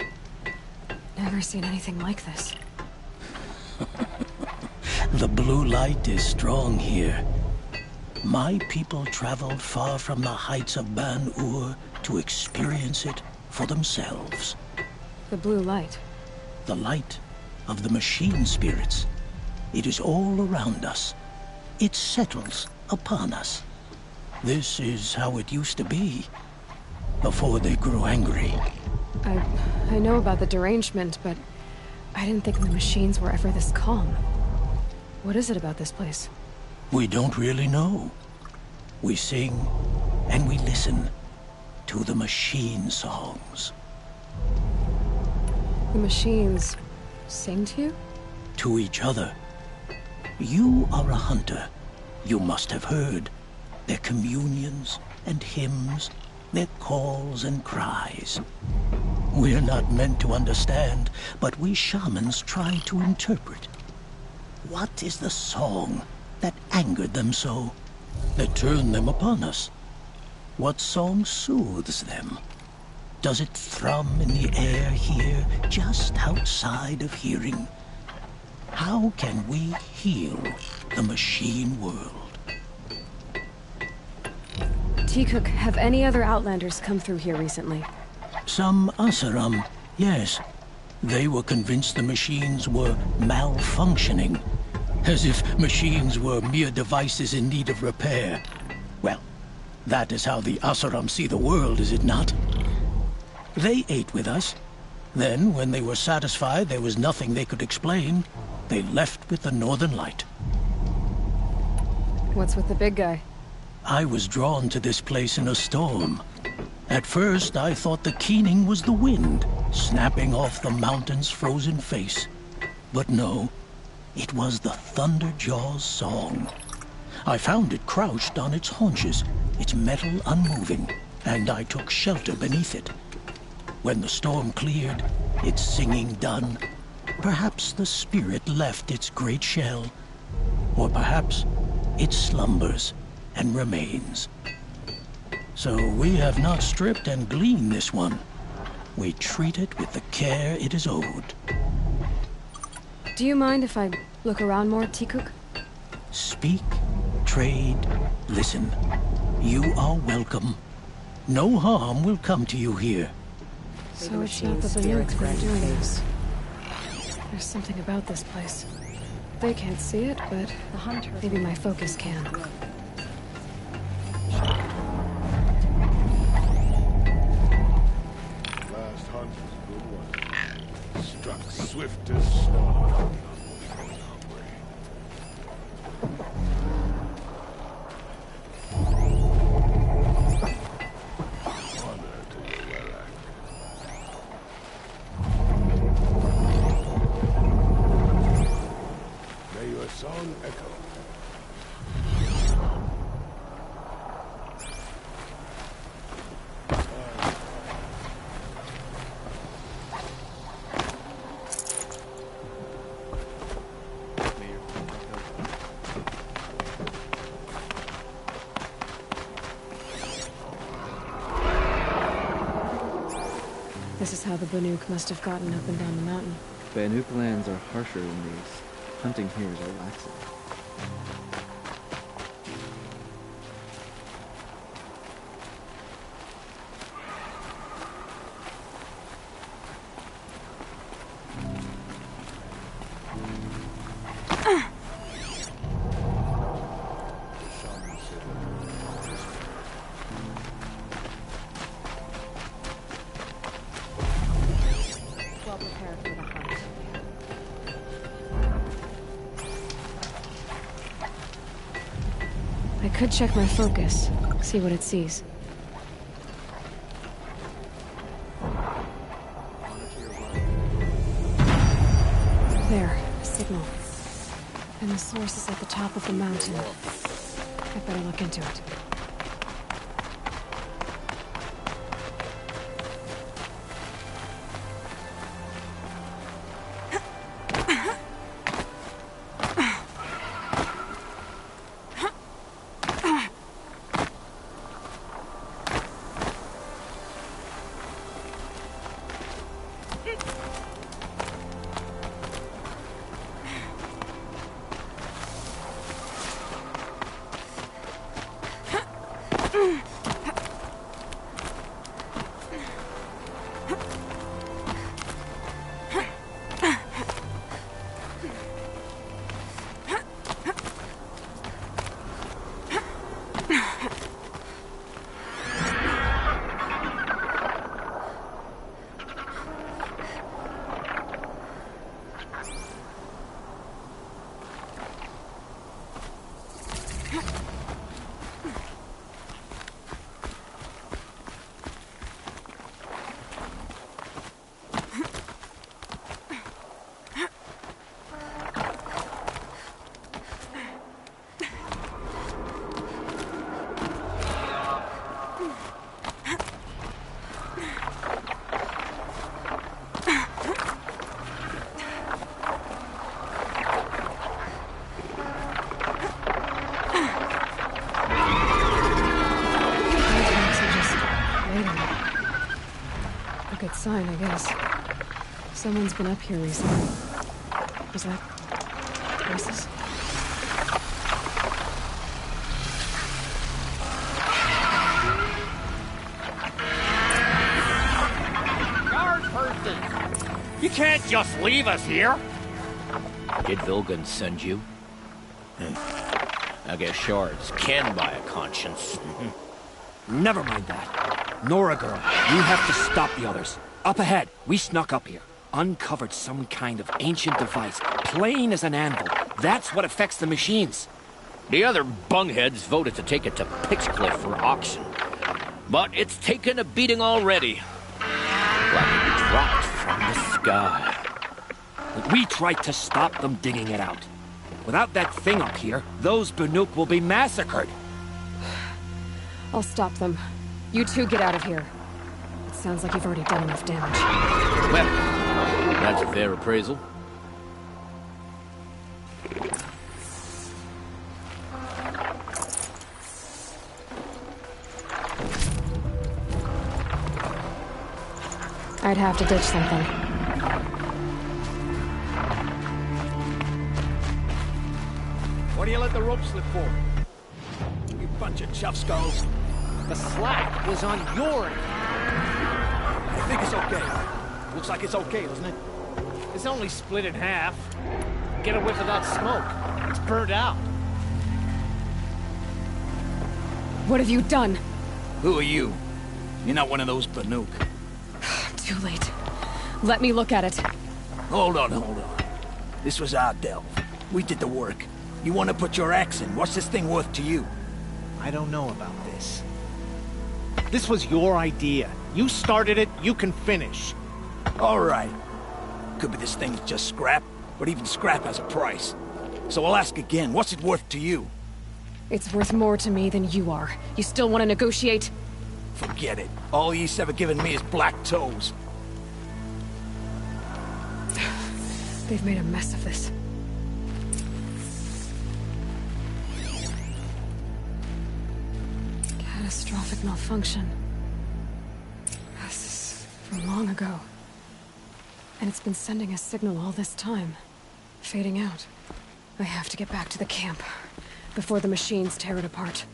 [SPEAKER 3] never seen anything like this.
[SPEAKER 18] The blue light is strong here. My people traveled far from the heights of Ban-Ur to experience it for themselves.
[SPEAKER 3] The blue light?
[SPEAKER 18] The light of the machine spirits. It is all around us. It settles upon us. This is how it used to be, before they grew angry.
[SPEAKER 3] I know about the derangement, but I didn't think the machines were ever this calm. What is it about this place?
[SPEAKER 18] We don't really know. We sing and we listen to the machine songs.
[SPEAKER 3] The machines sing to you?
[SPEAKER 18] To each other. You are a hunter. You must have heard their communions and hymns, their calls and cries. We're not meant to understand, but we shamans try to interpret. What is the song that angered them so, that turned them upon us? What song soothes them? Does it thrum in the air here, just outside of hearing? How can we heal the machine world?
[SPEAKER 3] Tikuk, have any other Outlanders come through here recently?
[SPEAKER 18] Some Asaram, yes. They were convinced the machines were malfunctioning. As if machines were mere devices in need of repair. Well, that is how the Asaram see the world, is it not? They ate with us. Then, when they were satisfied there was nothing they could explain, they left with the Northern Light.
[SPEAKER 3] What's with the big guy?
[SPEAKER 18] I was drawn to this place in a storm. At first, I thought the keening was the wind, snapping off the mountain's frozen face. But no, it was the Thunderjaw's song. I found it crouched on its haunches, its metal unmoving, and I took shelter beneath it. When the storm cleared, its singing done, perhaps the spirit left its great shell, or perhaps it slumbers and remains. So we have not stripped and gleaned this one. We treat it with the care it is owed.
[SPEAKER 3] Do you mind if I look around more, Tikuk?
[SPEAKER 18] Speak, trade, listen. You are welcome. No harm will come to you here.
[SPEAKER 3] So it's not the Banuk that are doing this. There's something about this place. They can't see it, but
[SPEAKER 10] the hunter.
[SPEAKER 3] Maybe my focus can.
[SPEAKER 21] Last hunt was a good one. Struck swift as snow. Song echo.
[SPEAKER 3] This is how the Banuk must have gotten up and down the mountain.
[SPEAKER 22] Banuk lands are harsher than these. Hunting here is relaxing.
[SPEAKER 10] Well prepared for the hunt.
[SPEAKER 3] I could check my focus, see what it sees. There, a signal. And the source is at the top of the mountain. I better look into it. Sign, I guess. Someone's been up here recently. Was that voices?
[SPEAKER 23] Guard person! You can't just leave us here!
[SPEAKER 5] Did Vilgun send you? I guess shards can buy a conscience.
[SPEAKER 24] Never mind that. Nora girl, you have to stop the others. Up ahead, we snuck up here. Uncovered some kind of ancient device, plain as an anvil. That's what affects the machines.
[SPEAKER 5] The other bungheads voted to take it to Pixcliff for auction. But it's taken a beating already. Like it dropped from the sky.
[SPEAKER 24] We tried to stop them digging it out. Without that thing up here, those Banuk will be massacred.
[SPEAKER 3] I'll stop them. You two get out of here. It sounds like you've already done enough damage.
[SPEAKER 5] Well, that's a fair appraisal.
[SPEAKER 3] I'd have to ditch something.
[SPEAKER 24] What do you let the rope slip for? You bunch of chuff skulls.
[SPEAKER 23] The slack was on your end.
[SPEAKER 18] I think it's okay. Looks like it's okay, doesn't it?
[SPEAKER 1] It's only split in half. Get a whiff of that smoke. It's burned out.
[SPEAKER 3] What have you done?
[SPEAKER 2] Who are you? You're not one of those Banuk.
[SPEAKER 3] Too late. Let me look at it.
[SPEAKER 2] Hold on. This was our delve. We did the work. You want to put your axe in? What's this thing worth to you?
[SPEAKER 9] I don't know about this. This was your idea. You started it, you can finish.
[SPEAKER 2] All right. Could be this thing's just scrap, but even scrap has a price. So I'll ask again, what's it worth to you?
[SPEAKER 3] It's worth more to me than you are. You still want to negotiate?
[SPEAKER 2] Forget it. All Yeast's ever given me is black toes.
[SPEAKER 3] They've made a mess of this. Catastrophic malfunction. This is from long ago. And it's been sending a signal all this time. Fading out. I have to get back to the camp before the machines tear it apart.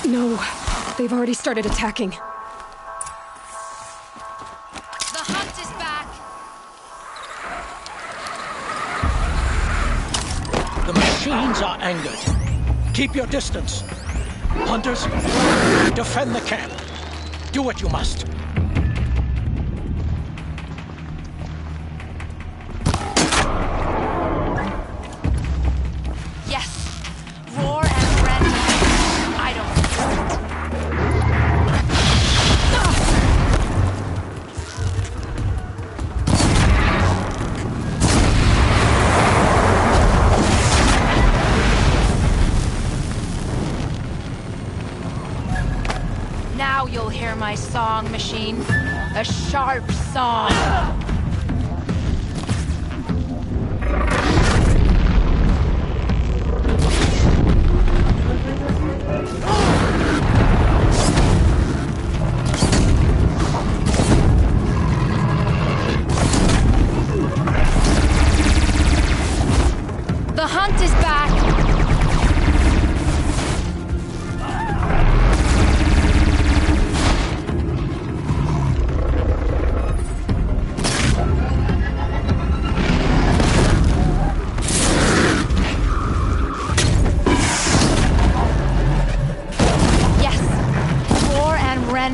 [SPEAKER 3] No, they've already started attacking.
[SPEAKER 8] The hunt is back.
[SPEAKER 11] The machines are angered. Keep your distance. Hunters, defend the camp. Do what you must.
[SPEAKER 8] Yes. Roar and rend. I don't feel it. Now you'll hear my song, machine. A sharp song. The hunt is back.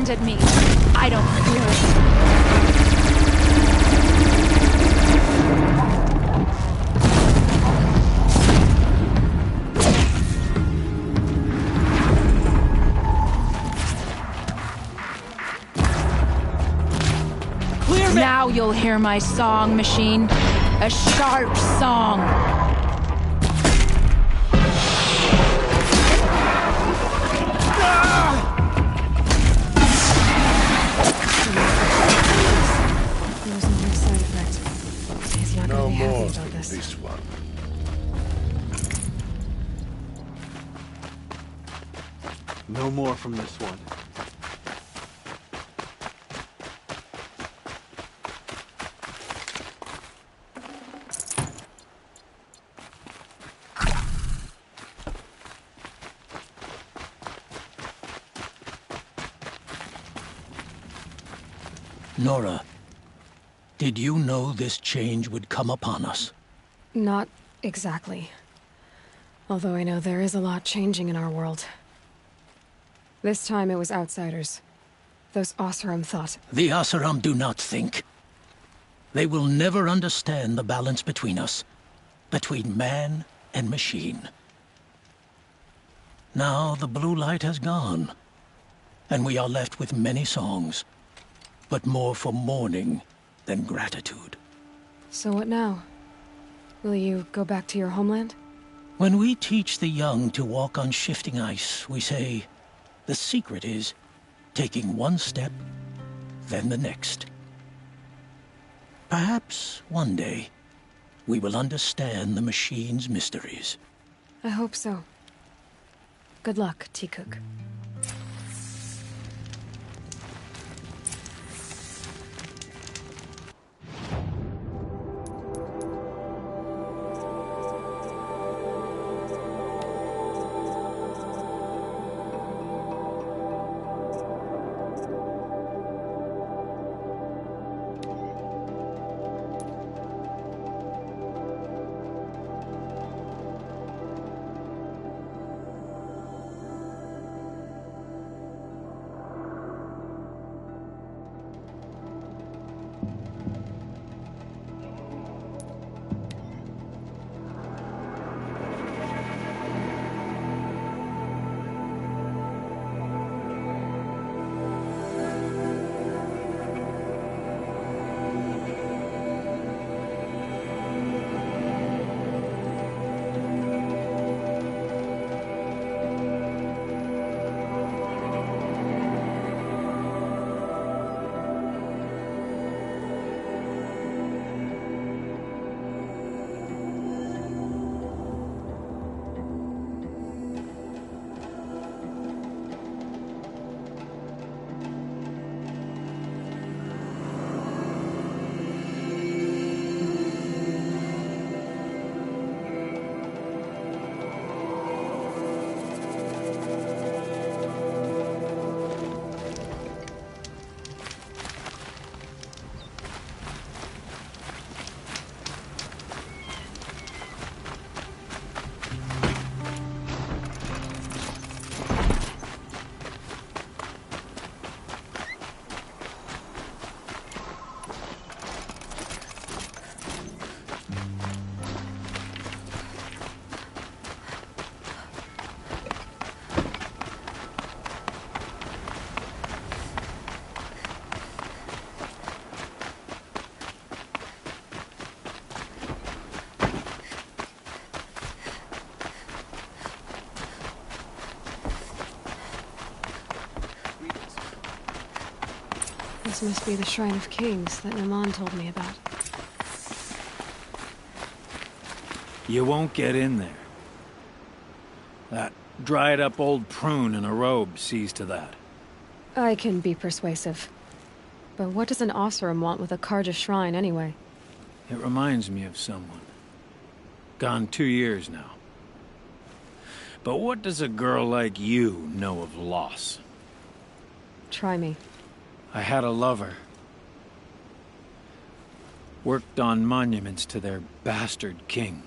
[SPEAKER 8] At me. I don't fear it. Clear. Now you'll hear my song, machine. A sharp song.
[SPEAKER 21] No more from this one.
[SPEAKER 9] No more from this one.
[SPEAKER 11] Nora, did you know this change would come upon us?
[SPEAKER 3] Not exactly. Although I know there is a lot changing in our world. This time it was outsiders. Those Oseram thought.
[SPEAKER 11] The Oseram do not think. They will never understand the balance between us. Between man and machine. Now the blue light has gone. And we are left with many songs. But more for mourning than gratitude.
[SPEAKER 3] So what now? Will you go back to your homeland?
[SPEAKER 11] When we teach the young to walk on shifting ice, we say, the secret is taking one step, then the next. Perhaps one day, we will understand the machine's mysteries.
[SPEAKER 3] I hope so. Good luck, T-Cook. This must be the Shrine of Kings that Naman told me about.
[SPEAKER 2] You won't get in there. That dried-up old prune in a robe sees to that.
[SPEAKER 3] I can be persuasive. But what does an Oseram want with a Karja shrine, anyway?
[SPEAKER 2] It reminds me of someone. Gone 2 years now. But what does a girl like you know of loss?
[SPEAKER 3] Try me.
[SPEAKER 2] I had a lover. Worked on monuments to their bastard king.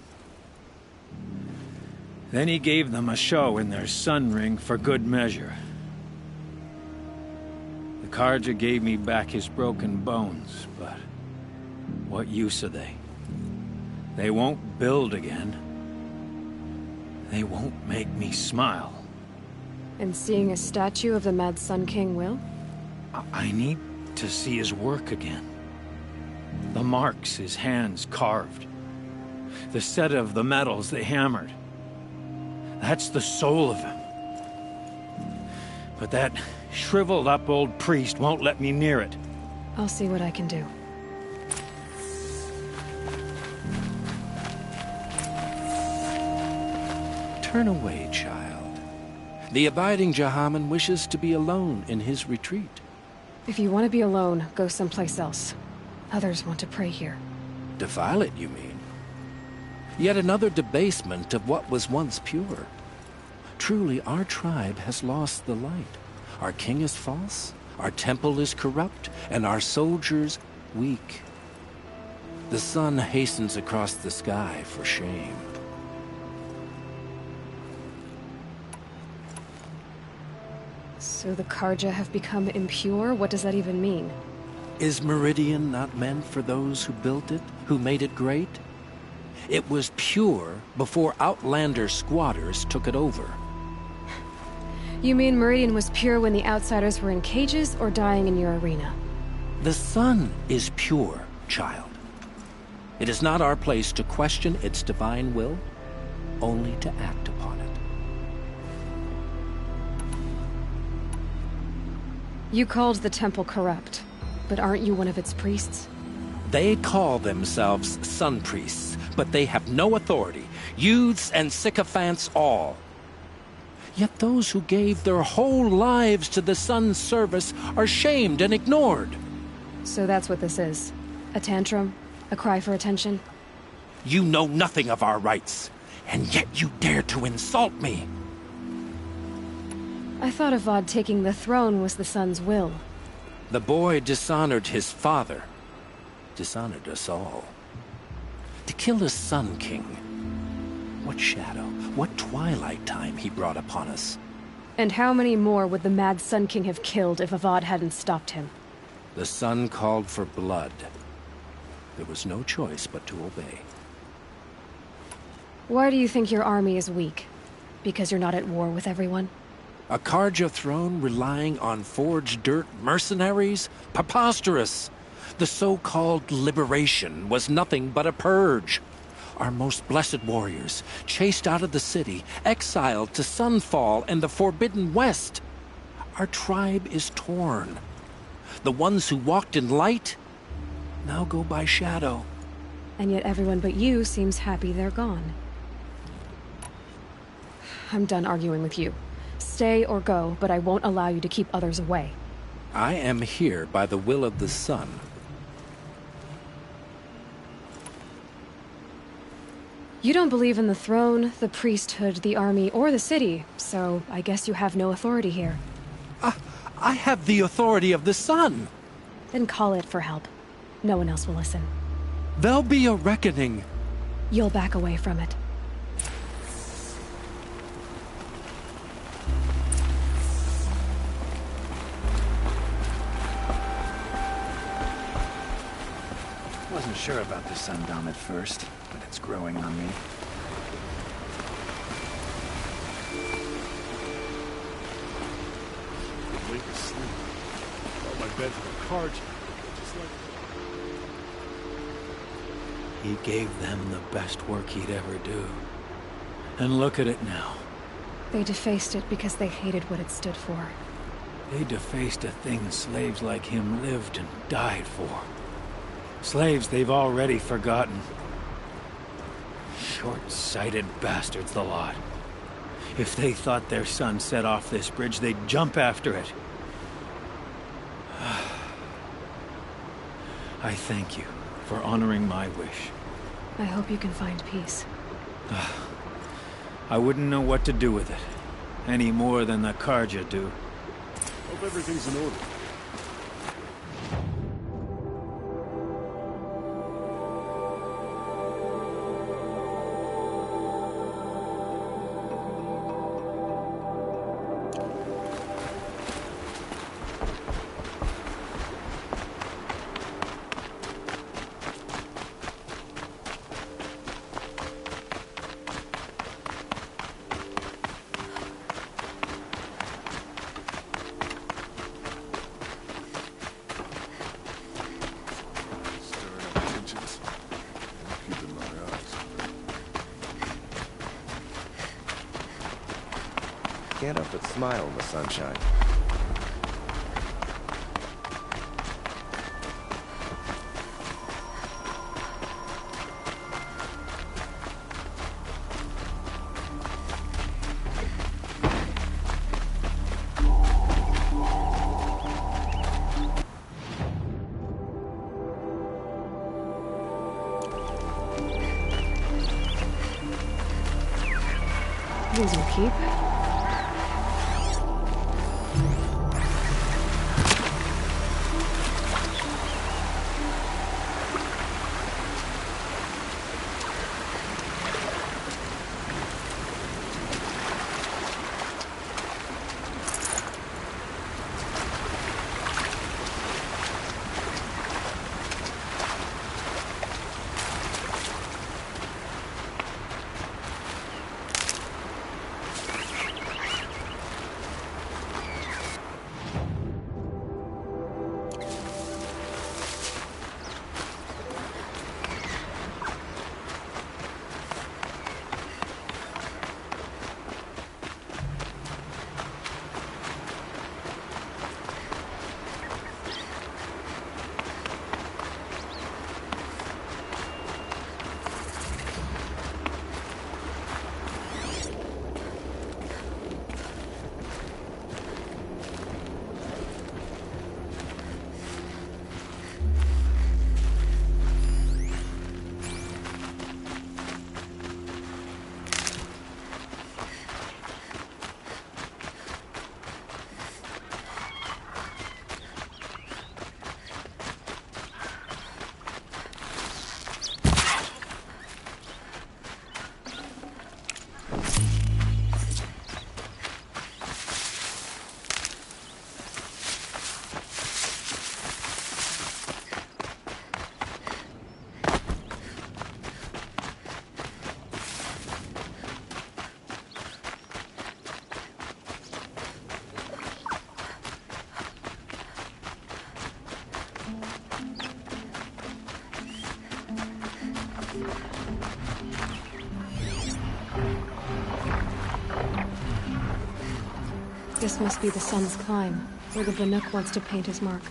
[SPEAKER 2] Then he gave them a show in their sun ring for good measure. The Karja gave me back his broken bones, but what use are they? They won't build again. They won't make me smile.
[SPEAKER 3] And seeing a statue of the Mad Sun King will?
[SPEAKER 2] I need to see his work again. The marks his hands carved. The set of the metals they hammered. That's the soul of him. But that shriveled up old priest won't let me near it.
[SPEAKER 3] I'll see what I can do.
[SPEAKER 12] Turn away, child. The abiding Jahaman wishes to be alone in his retreat.
[SPEAKER 3] If you want to be alone, go someplace else. Others want to pray here.
[SPEAKER 12] Defile it, you mean? Yet another debasement of what was once pure. Truly, our tribe has lost the light. Our king is false, our temple is corrupt, and our soldiers weak. The sun hastens across the sky for shame.
[SPEAKER 3] So the Karja have become impure? What does that even mean?
[SPEAKER 12] Is Meridian not meant for those who built it, who made it great? It was pure before Outlander squatters took it over.
[SPEAKER 3] You mean Meridian was pure when the outsiders were in cages or dying in your arena?
[SPEAKER 12] The sun is pure, child. It is not our place to question its divine will, only to act upon it.
[SPEAKER 3] You called the temple corrupt, but aren't you one of its priests?
[SPEAKER 12] They call themselves sun priests, but they have no authority. Youths and sycophants all. Yet those who gave their whole lives to the sun's service are shamed and ignored.
[SPEAKER 3] So that's what this is. A tantrum? A cry for attention?
[SPEAKER 12] You know nothing of our rights, and yet you dare to insult me.
[SPEAKER 3] I thought Avad taking the throne was the sun's will.
[SPEAKER 12] The boy dishonored his father, dishonored us all. To kill a Sun King. What shadow, what twilight time he brought upon us.
[SPEAKER 3] And how many more would the mad Sun King have killed if Avad hadn't stopped him?
[SPEAKER 12] The sun called for blood. There was no choice but to obey.
[SPEAKER 3] Why do you think your army is weak? Because you're not at war with everyone?
[SPEAKER 12] A Carja throne relying on forged dirt mercenaries? Preposterous! The so-called liberation was nothing but a purge. Our most blessed warriors, chased out of the city, exiled to Sunfall and the Forbidden West. Our tribe is torn. The ones who walked in light now go by shadow.
[SPEAKER 3] And yet everyone but you seems happy they're gone. I'm done arguing with you. Stay or go, but I won't allow you to keep others away.
[SPEAKER 12] I am here by the will of the sun.
[SPEAKER 3] You don't believe in the throne, the priesthood, the army, or the city, so I guess you have no authority here.
[SPEAKER 12] I have the authority of the sun.
[SPEAKER 3] Then call it for help. No one else will listen.
[SPEAKER 12] There'll be a reckoning.
[SPEAKER 3] You'll back away from it.
[SPEAKER 22] Wasn't sure about the Sundom at first, but it's growing on me.
[SPEAKER 21] Lake asleep. Brought my bed for the Carja. Just like...
[SPEAKER 2] He gave them the best work he'd ever do. And look at it now.
[SPEAKER 3] They defaced it because they hated what it stood for.
[SPEAKER 2] They defaced a thing slaves like him lived and died for. Slaves they've already forgotten. Short-sighted bastards, the lot. If they thought their son set off this bridge, they'd jump after it. I thank you for honoring my wish.
[SPEAKER 3] I hope you can find peace.
[SPEAKER 2] I wouldn't know what to do with it, any more than the Carja do.
[SPEAKER 21] Hope everything's in order.
[SPEAKER 6] Can't help but smile in the sunshine.
[SPEAKER 3] These will keep. This must be the sun's climb, where the Vanook wants to paint his mark.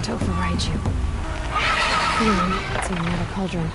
[SPEAKER 3] To override you. It's in another cauldron.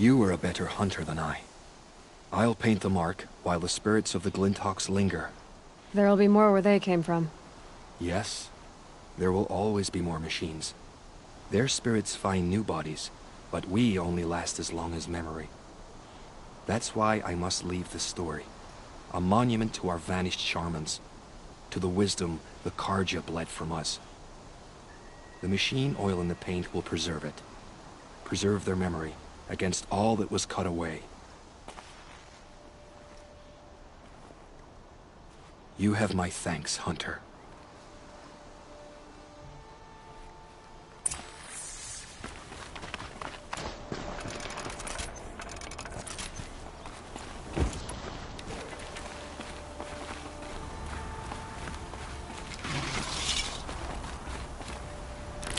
[SPEAKER 14] You are a better hunter than I. I'll paint the mark while the spirits of the Glinthawks linger.
[SPEAKER 3] There'll be more where they came from.
[SPEAKER 14] Yes, there will always be more machines. Their spirits find new bodies, but we only last as long as memory. That's why I must leave this story. A monument to our vanished shamans, to the wisdom the Carja bled from us. The machine oil in the paint will preserve it. Preserve their memory against all that was cut away. You have my thanks, Hunter.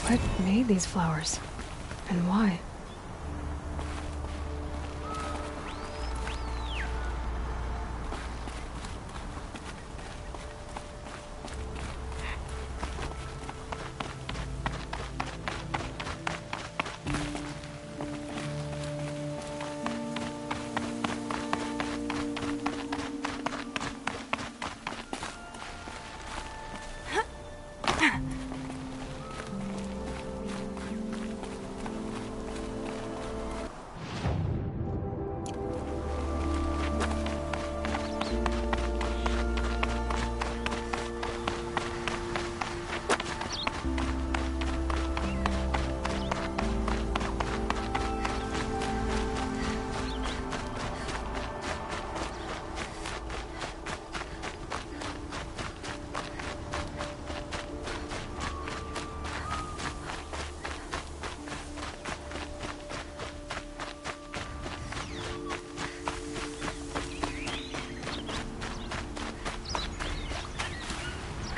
[SPEAKER 3] What made these flowers? And why?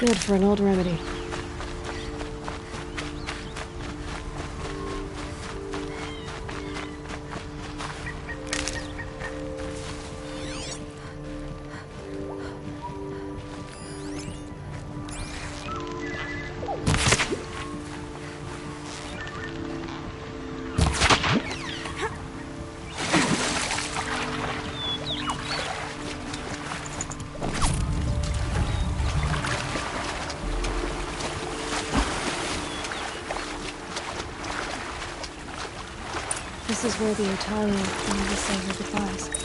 [SPEAKER 3] Good for an old remedy. This is where the Italian came to say her goodbyes.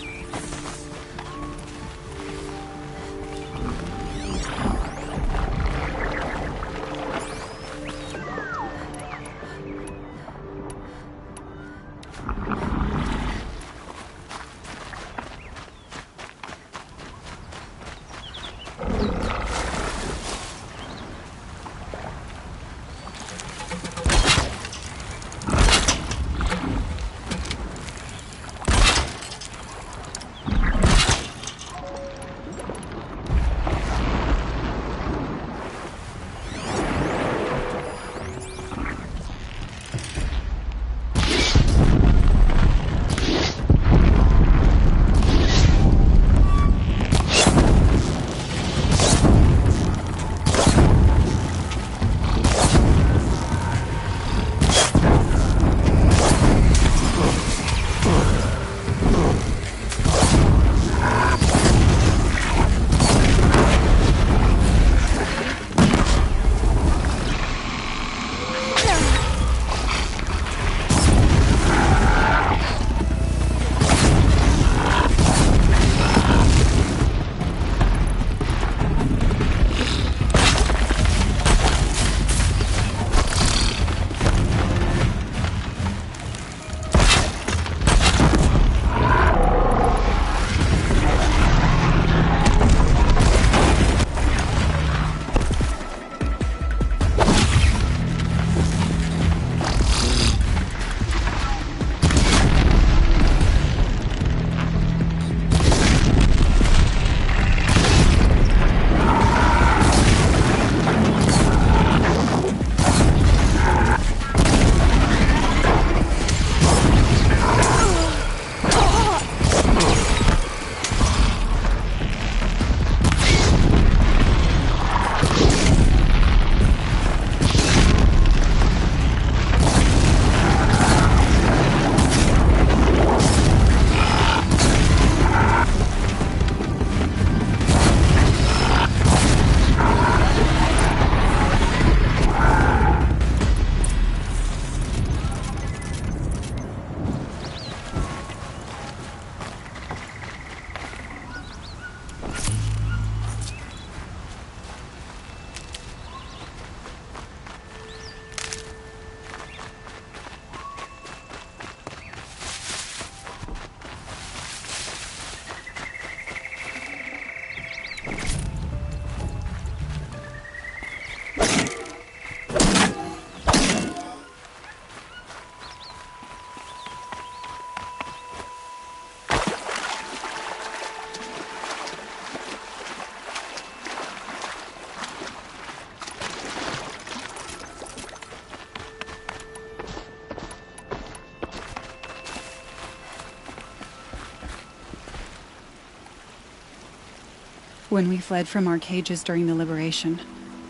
[SPEAKER 15] When we fled from our cages during the liberation,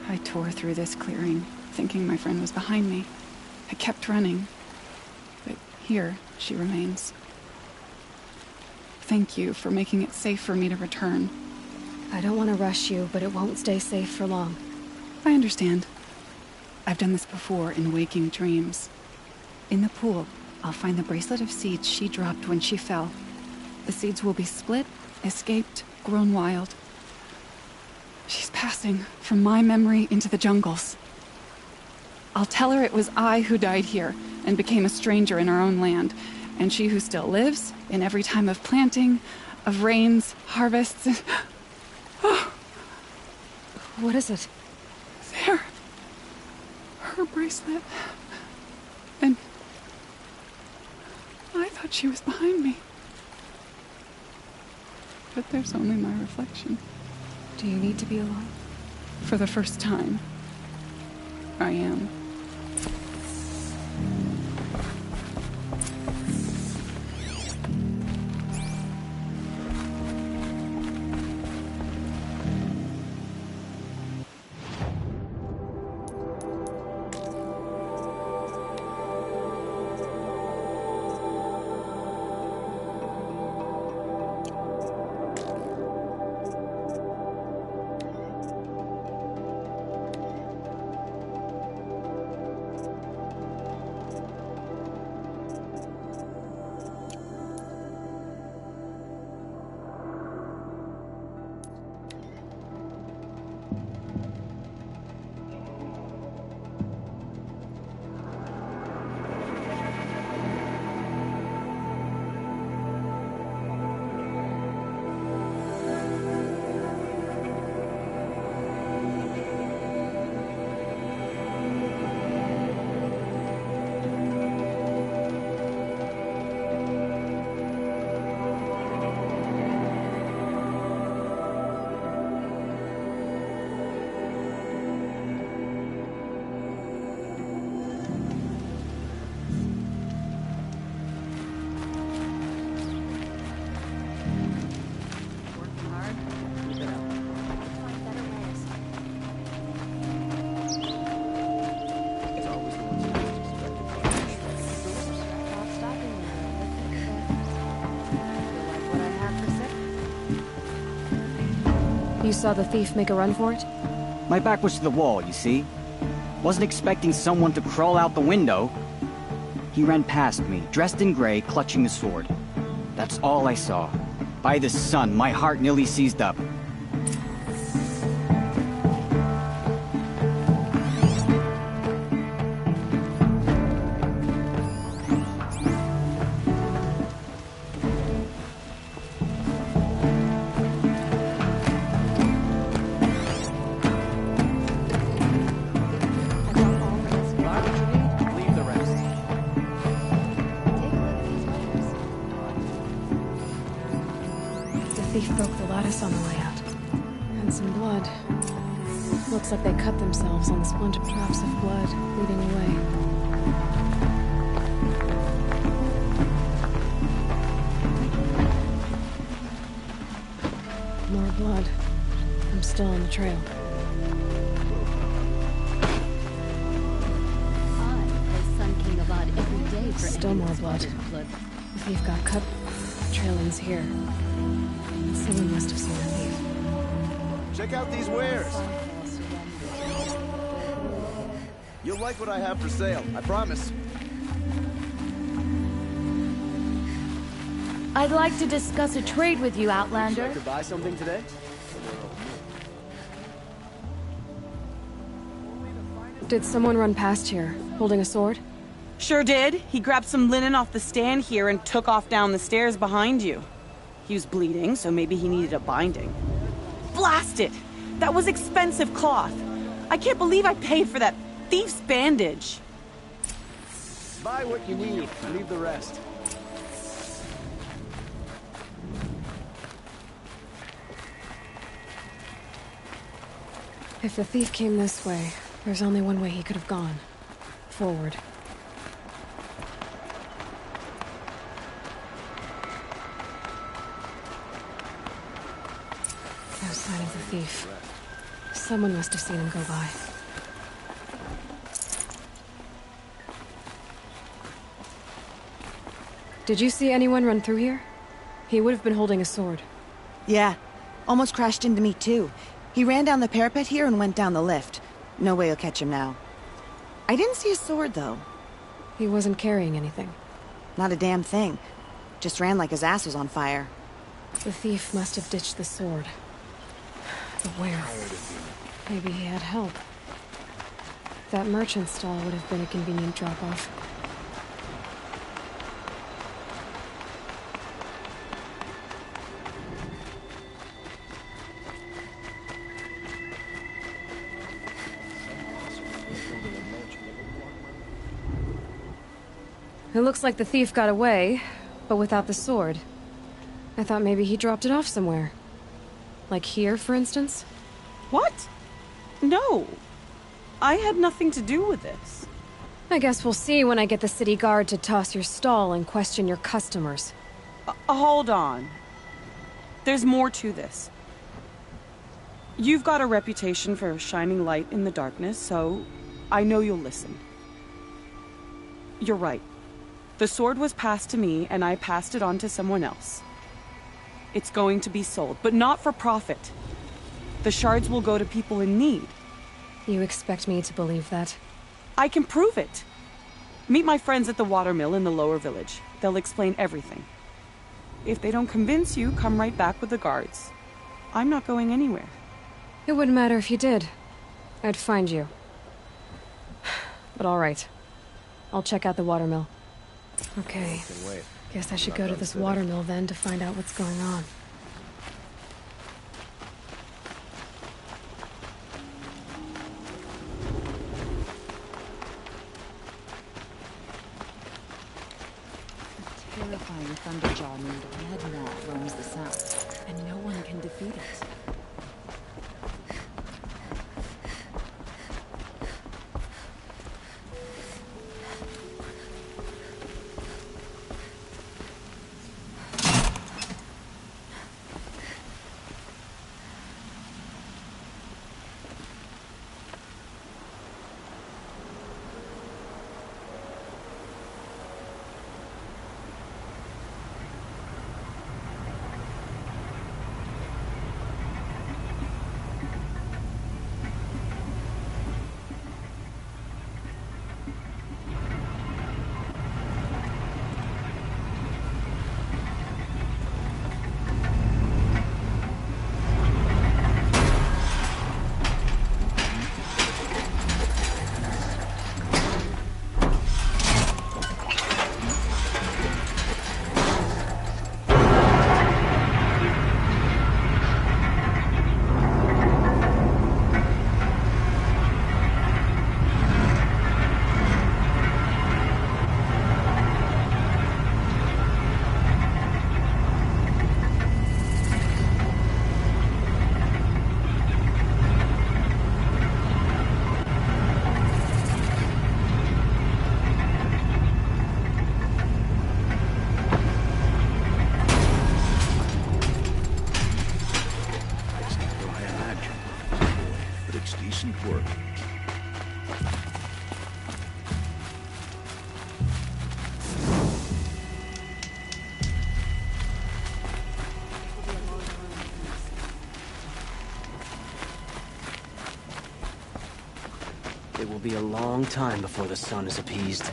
[SPEAKER 15] I tore through this clearing, thinking my friend was behind me. I kept running, but here she remains. Thank you for making it safe for me to return.
[SPEAKER 3] I don't want to rush you, but it won't stay safe for long.
[SPEAKER 15] I understand. I've done this before in waking dreams. In the pool, I'll find the bracelet of seeds she dropped when she fell. The seeds will be split, escaped, grown wild. She's passing from my memory into the jungles. I'll tell her it was I who died here and became a stranger in our own land, and she who still lives in every time of planting, of rains, harvests, and... Oh.
[SPEAKER 3] What is it?
[SPEAKER 15] There. Her bracelet. And... I thought she was behind me. But there's only my reflection.
[SPEAKER 3] Do you need to be alone?
[SPEAKER 15] For the first time, I am.
[SPEAKER 3] You saw the thief make a run for it?
[SPEAKER 17] My back was to the wall, you see? Wasn't expecting someone to crawl out the window. He ran past me, dressed in gray, clutching the sword. That's all I saw. By the sun, my heart nearly seized up.
[SPEAKER 3] On the way out. And some blood. Looks like they cut themselves on the splendid drops of blood leading away. More blood. I'm still on the trail. Still more blood. The thief got cut. The trail ends here. Someone must have seen the thief.
[SPEAKER 19] Check out these wares. You'll like what I have for sale, I promise.
[SPEAKER 8] I'd like to discuss a trade with you, Outlander.
[SPEAKER 19] Would you like to buy something today?
[SPEAKER 3] Did someone run past here, holding a sword?
[SPEAKER 20] Sure did. He grabbed some linen off the stand here and took off down the stairs behind you. He was bleeding, so maybe he needed a binding. Blast it! That was expensive cloth. I can't believe I paid for that thief's bandage.
[SPEAKER 19] Buy what you need, leave the rest.
[SPEAKER 3] If the thief came this way, there's only one way he could have gone. Forward. No sign of the thief. Someone must have seen him go by. Did you see anyone run through here? He would have been holding a sword.
[SPEAKER 4] Yeah. Almost crashed into me, too. He ran down the parapet here and went down the lift. No way you'll catch him now. I didn't see a sword, though.
[SPEAKER 3] He wasn't carrying anything.
[SPEAKER 4] Not a damn thing. Just ran like his ass was on fire.
[SPEAKER 3] The thief must have ditched the sword. But where? Maybe he had help. That merchant stall would have been a convenient drop-off. It looks like the thief got away, but without the sword. I thought maybe he dropped it off somewhere. Like here, for instance?
[SPEAKER 20] What? No. I had nothing to do with this.
[SPEAKER 3] I guess we'll see when I get the city guard to toss your stall and question your customers.
[SPEAKER 20] Hold on. There's more to this. You've got a reputation for shining light in the darkness, so I know you'll listen. You're right. The sword was passed to me, and I passed it on to someone else. It's going to be sold, but not for profit. The shards will go to people in need.
[SPEAKER 3] You expect me to believe that?
[SPEAKER 20] I can prove it. Meet my friends at the watermill in the lower village. They'll explain everything. If they don't convince you, come right back with the guards. I'm not going anywhere.
[SPEAKER 3] It wouldn't matter if you did. I'd find you. But all right. I'll check out the watermill. Okay. Guess I should go to this watermill then to find out what's going on.
[SPEAKER 10] Terrifying thunderjaw named Red Maw roams the south, and no one can defeat it.
[SPEAKER 7] It will be a long time before the sun is appeased.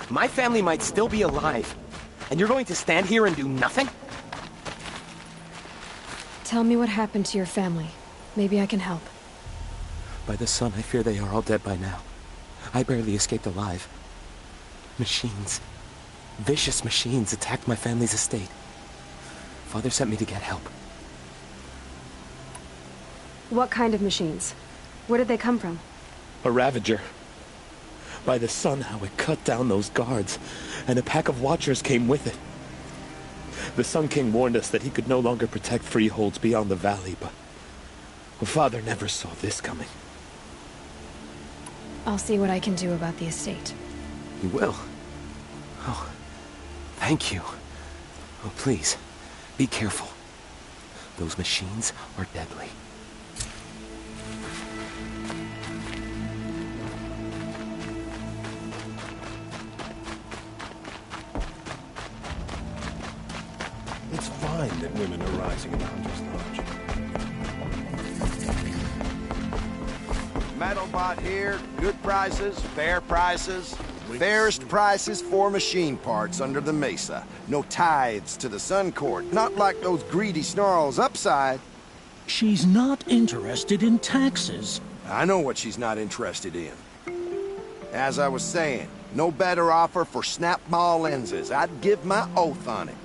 [SPEAKER 7] My family might still be alive, and you're going to stand here and do nothing?
[SPEAKER 3] Tell me what happened to your family. Maybe I can help.
[SPEAKER 7] By the sun, I fear they are all dead by now. I barely escaped alive. Machines. Vicious machines attacked my family's estate. Father sent me to get help.
[SPEAKER 3] What kind of machines? Where did they come from?
[SPEAKER 7] A Ravager. By the sun, how it cut down those guards, and a pack of watchers came with it. The Sun King warned us that he could no longer protect freeholds beyond the valley, but Father never saw this coming.
[SPEAKER 3] I'll see what I can do about the estate.
[SPEAKER 7] You will? Oh, thank you. Oh, please, be careful.
[SPEAKER 14] Those machines are deadly.
[SPEAKER 18] It's fine that women are rising in Hunter's Lodge.
[SPEAKER 19] Metalbot here, good prices, fair prices. Fairest prices for machine parts under the mesa. No tithes to the Sun Court, not like those greedy snarls upside.
[SPEAKER 11] She's not interested in taxes.
[SPEAKER 19] I know what she's not interested in. As I was saying, no better offer for snap-maw lenses. I'd give my oath on it.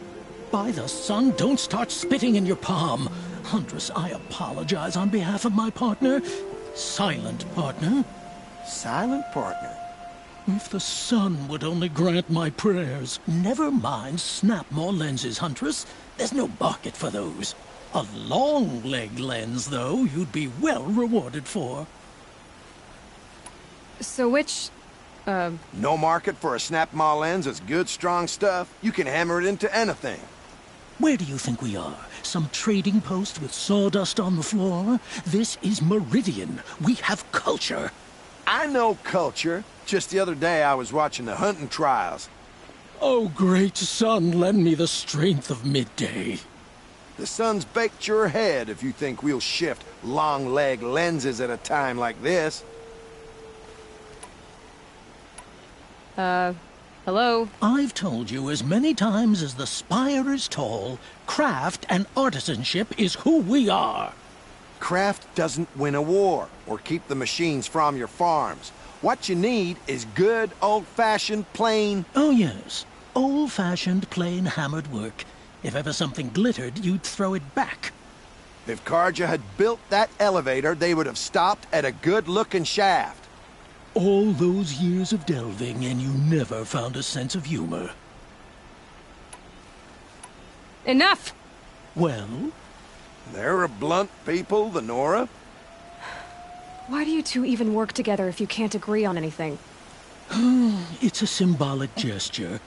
[SPEAKER 11] By the sun, don't start spitting in your palm. Huntress, I apologize on behalf of my partner. Silent partner.
[SPEAKER 19] Silent partner?
[SPEAKER 11] If the sun would only grant my prayers. Never mind snap-maw lenses, Huntress. There's no market for those. A long-leg lens, though, you'd be well rewarded for.
[SPEAKER 3] So which,
[SPEAKER 19] No market for a snap-maw lens that's good, strong stuff? You can hammer it into anything.
[SPEAKER 11] Where do you think we are? Some trading post with sawdust on the floor? This is Meridian. We have culture.
[SPEAKER 19] I know culture. Just the other day I was watching the hunting trials.
[SPEAKER 11] Oh, great sun, lend me the strength of midday.
[SPEAKER 19] The sun's baked your head if you think we'll shift long-leg lenses at a time like this.
[SPEAKER 3] Hello?
[SPEAKER 11] I've told you as many times as the spire is tall, craft and artisanship is who we are.
[SPEAKER 19] Craft doesn't win a war or keep the machines from your farms. What you need is good, old-fashioned, plain...
[SPEAKER 11] Oh, yes. Old-fashioned, plain hammered work. If ever something glittered, you'd throw it back.
[SPEAKER 19] If Carja had built that elevator, they would have stopped at a good-looking shaft.
[SPEAKER 11] All those years of delving, and you never found a sense of humor.
[SPEAKER 3] Enough!
[SPEAKER 11] Well?
[SPEAKER 19] They're a blunt people, the Nora.
[SPEAKER 3] Why do you two even work together if you can't agree on anything?
[SPEAKER 11] It's a symbolic gesture.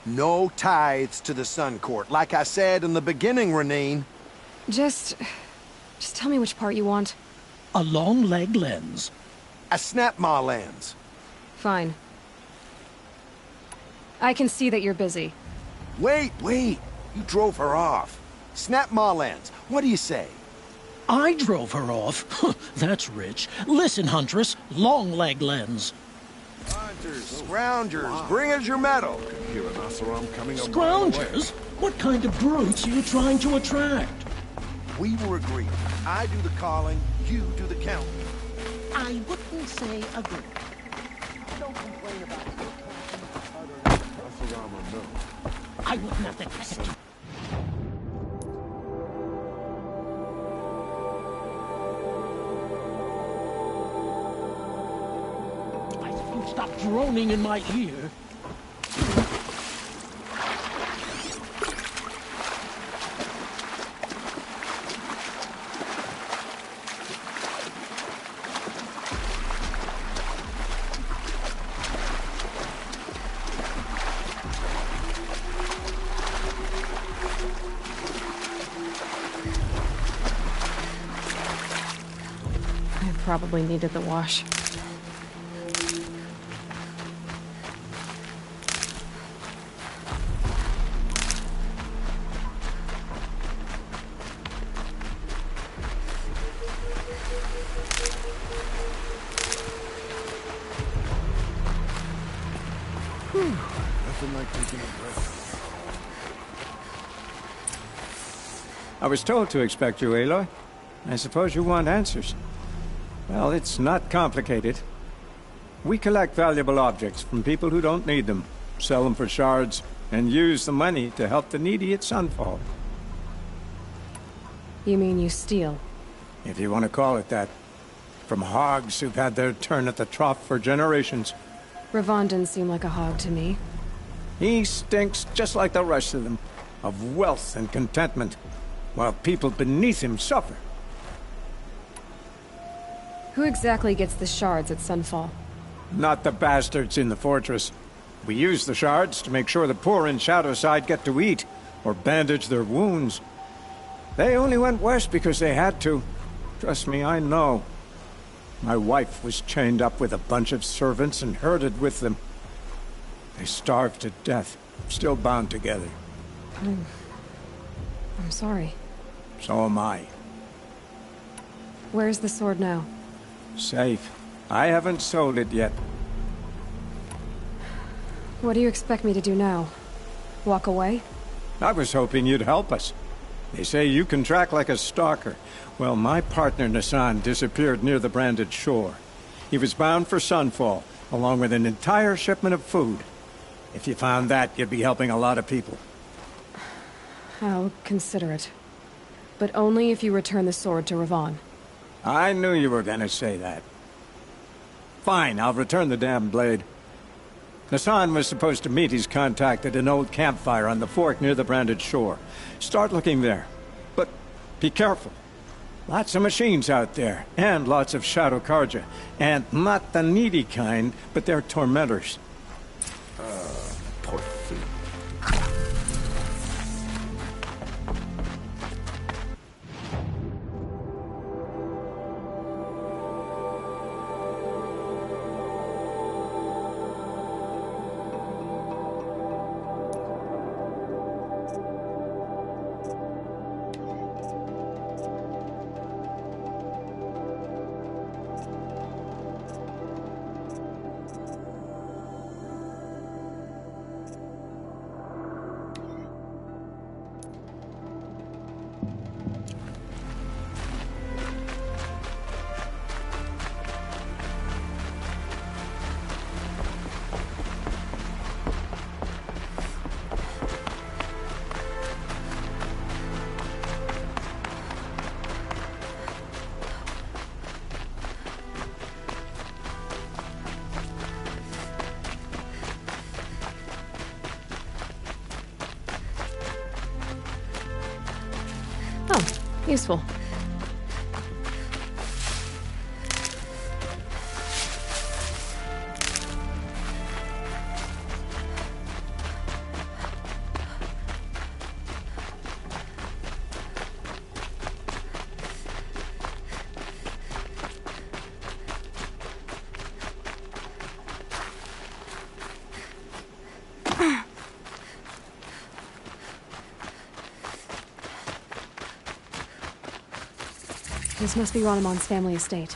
[SPEAKER 19] No tithes to the Sun Court, like I said in the beginning, Renine.
[SPEAKER 3] Just tell me which part you want.
[SPEAKER 11] A long-leg lens.
[SPEAKER 19] A snap-maw lens.
[SPEAKER 3] Fine. I can see that you're busy.
[SPEAKER 19] Wait! You drove her off. Snap-maw lens. What do you say?
[SPEAKER 11] I drove her off? That's rich. Listen, Huntress. Long-leg lens.
[SPEAKER 19] Hunters, scroungers, bring us your metal.
[SPEAKER 21] Hear an Oseram coming a mile away.
[SPEAKER 11] Scroungers? What kind of brutes are you trying to attract?
[SPEAKER 19] We were agreed. I do the calling, you do the counting.
[SPEAKER 11] I wouldn't say agree.
[SPEAKER 19] Don't complain about
[SPEAKER 21] Oseram no.
[SPEAKER 11] I wouldn't have to guess it. Stop droning in my ear.
[SPEAKER 3] I probably needed the wash.
[SPEAKER 21] Nothing like taking a breath.
[SPEAKER 5] I was told to expect you, Aloy. I suppose you want answers. Well, it's not complicated. We collect valuable objects from people who don't need them, sell them for shards, and use the money to help the needy at Sunfall.
[SPEAKER 3] You mean you steal?
[SPEAKER 5] If you want to call it that. From hogs who've had their turn at the trough for generations.
[SPEAKER 3] Ravon didn't seem like a hog to me.
[SPEAKER 5] He stinks just like the rest of them, of wealth and contentment, while people beneath him suffer.
[SPEAKER 3] Who exactly gets the shards at Sunfall?
[SPEAKER 5] Not the bastards in the fortress. We use the shards to make sure the poor in Shadowside get to eat, or bandage their wounds. They only went west because they had to. Trust me, I know. My wife was chained up with a bunch of servants and herded with them. They starved to death, still bound together.
[SPEAKER 3] I'm sorry.
[SPEAKER 5] So am I.
[SPEAKER 3] Where's the sword now?
[SPEAKER 5] Safe. I haven't sold it yet.
[SPEAKER 3] What do you expect me to do now? Walk away?
[SPEAKER 5] I was hoping you'd help us. They say you can track like a stalker. Well, my partner Nassan disappeared near the branded shore. He was bound for Sunfall, along with an entire shipment of food. If you found that, you'd be helping a lot of people.
[SPEAKER 3] I'll consider it. But only if you return the sword to Ravon.
[SPEAKER 5] I knew you were gonna say that. Fine, I'll return the damn blade. Nassan was supposed to meet his contact at an old campfire on the fork near the branded shore. Start looking there. But be careful. Lots of machines out there, and lots of Shadow Karja. And not the needy kind, but they're tormentors.
[SPEAKER 6] Poor feet.
[SPEAKER 3] Useful. This must be Ranamon's family estate.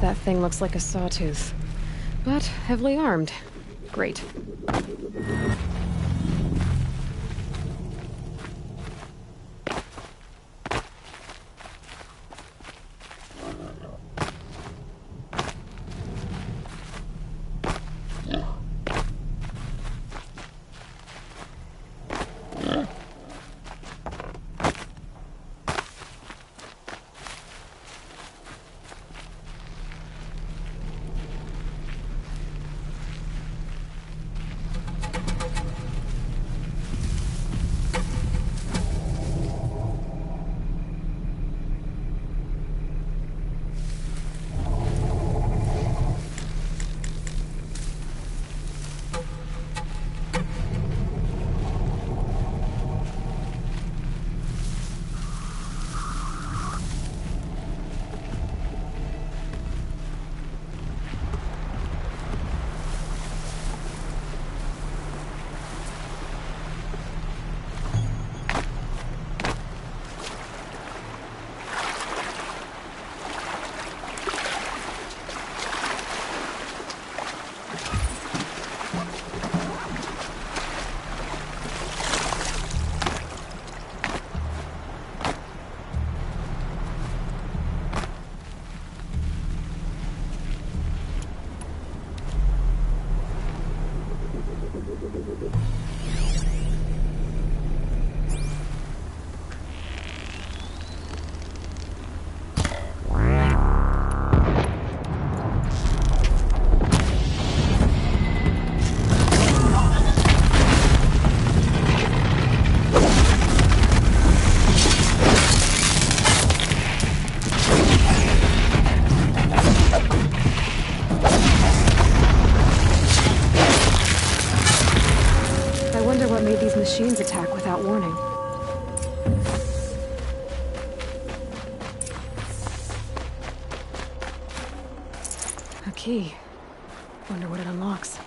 [SPEAKER 3] That thing looks like a sawtooth, but heavily armed. Great. Machines attack without warning. A key. Wonder what it unlocks.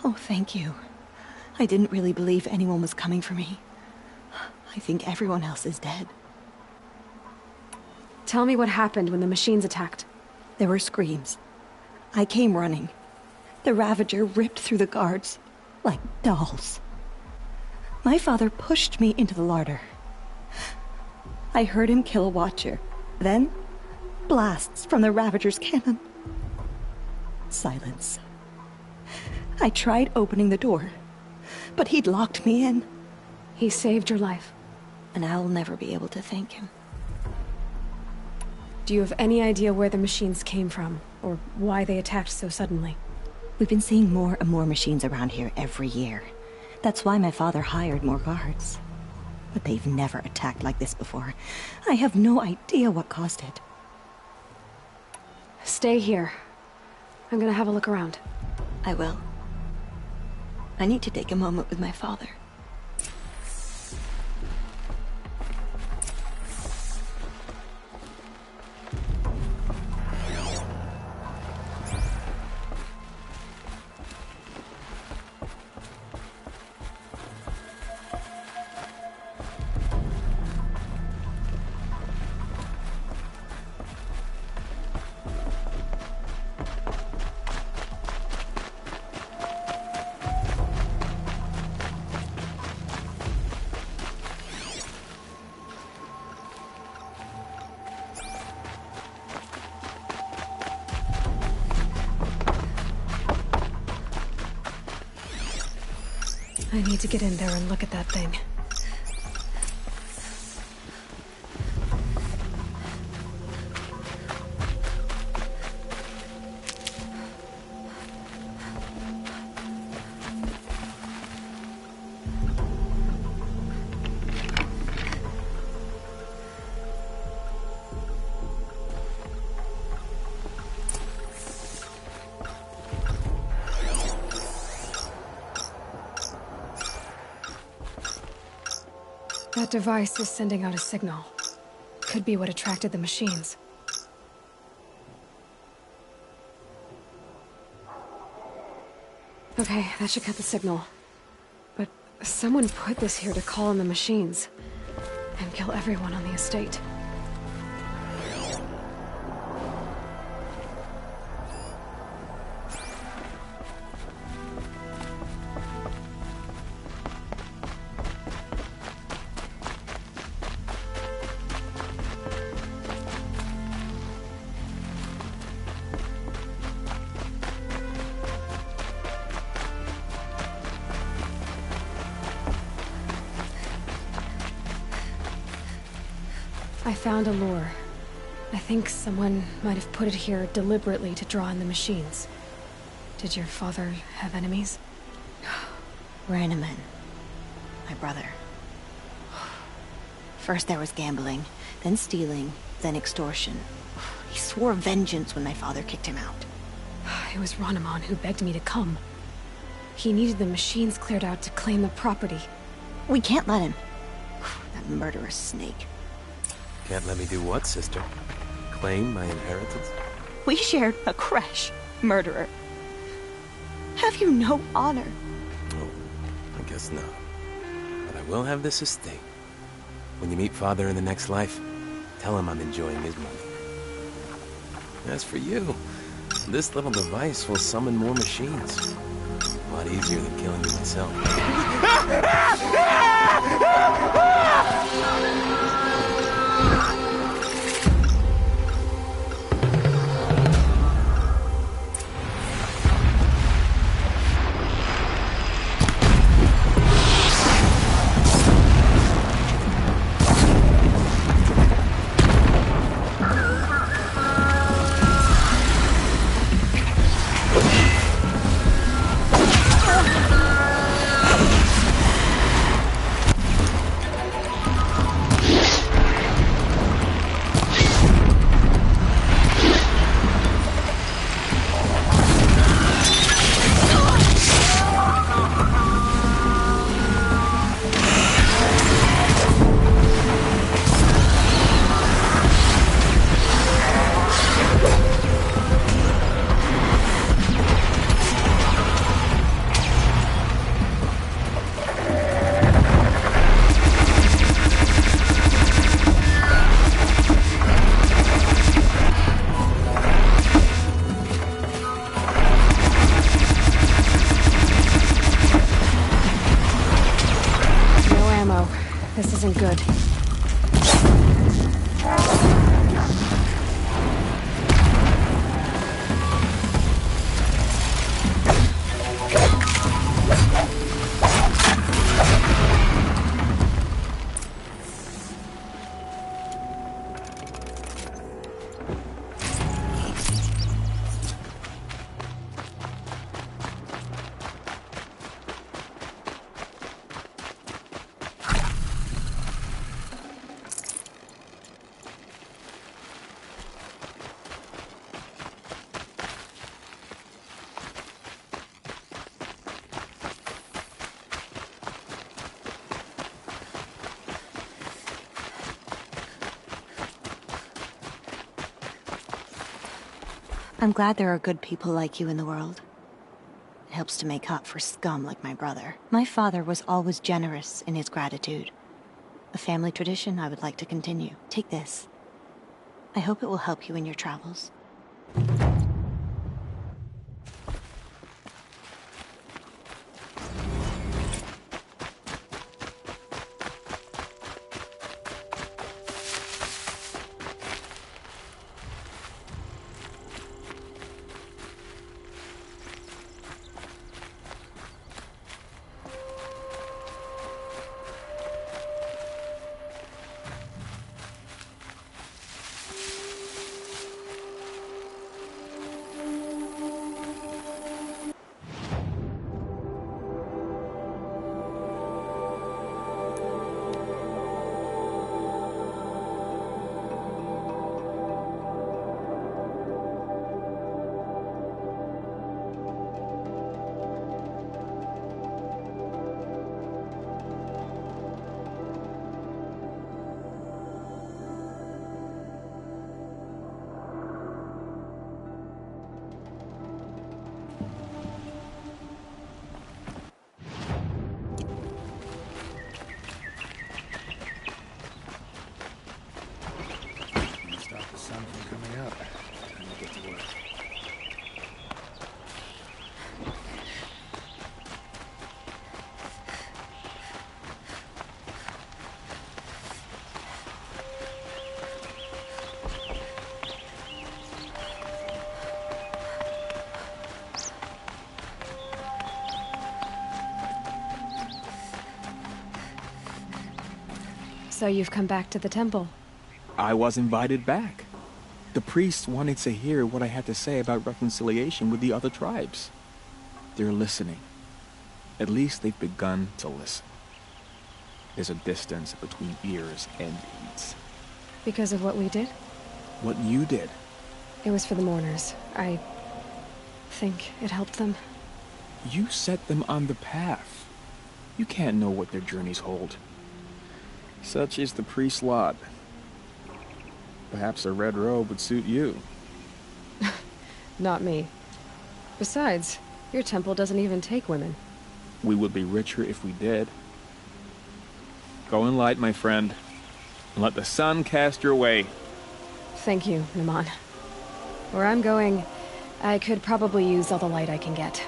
[SPEAKER 4] Oh, thank you. I didn't really believe anyone was coming for me. I think everyone else is dead.
[SPEAKER 3] Tell me what happened when the machines attacked.
[SPEAKER 4] There were screams. I came running. The Ravager ripped through the guards like dolls. My father pushed me into the larder. I heard him kill a Watcher. Then, blasts from the Ravager's cannon. Silence. I tried opening the door, but he'd locked me in.
[SPEAKER 3] He saved your life.
[SPEAKER 4] And I'll never be able to thank him.
[SPEAKER 3] Do you have any idea where the machines came from, or why they attacked so suddenly?
[SPEAKER 4] We've been seeing more and more machines around here every year. That's why my father hired more guards. But they've never attacked like this before. I have no idea what caused it.
[SPEAKER 3] Stay here. I'm gonna have a look around.
[SPEAKER 4] I will. I need to take a moment with my father.
[SPEAKER 3] I need to get in there and look at that thing. That device is sending out a signal. Could be what attracted the machines. Okay, that should cut the signal. But someone put this here to call in the machines. And kill everyone on the estate. I found a lure. I think someone might have put it here deliberately to draw in the machines. Did your father have enemies?
[SPEAKER 13] Rainaman. My brother. First there was gambling, then stealing, then extortion. He swore vengeance when my father kicked him out.
[SPEAKER 3] It was Rainaman who begged me to come. He needed the machines cleared out to claim the property.
[SPEAKER 13] We can't let him. That murderous snake.
[SPEAKER 6] Can't let me do what, sister? Claim my inheritance?
[SPEAKER 13] We shared a creche, murderer. Have you no honor?
[SPEAKER 6] Oh, I guess not. But I will have this estate. When you meet Father in the next life, tell him I'm enjoying his money. As for you, this little device will summon more machines. A lot easier than killing you myself.
[SPEAKER 3] This isn't good.
[SPEAKER 13] I'm glad there are good people like you in the world. It helps to make up for scum like my brother. My father was always generous in his gratitude. A family tradition I would like to continue. Take this. I hope it will help you in your travels.
[SPEAKER 22] sun from coming up. Time to get to work.
[SPEAKER 3] So you've come back to the temple.
[SPEAKER 1] I was invited back. The priests wanted to hear what I had to say about reconciliation with the other tribes. They're listening. At least they've begun to listen. There's a distance between ears and deeds.
[SPEAKER 3] Because of what we did?
[SPEAKER 1] What you did.
[SPEAKER 3] It was for the mourners. I think it helped them.
[SPEAKER 1] You set them on the path. You can't know what their journeys hold. Such is the priest's lot. Perhaps a red robe would suit you.
[SPEAKER 3] Not me. Besides, your temple doesn't even take women.
[SPEAKER 1] We would be richer if we did. Go in light, my friend, and let the sun cast your way.
[SPEAKER 3] Thank you, Naman. Where I'm going, I could probably use all the light I can get.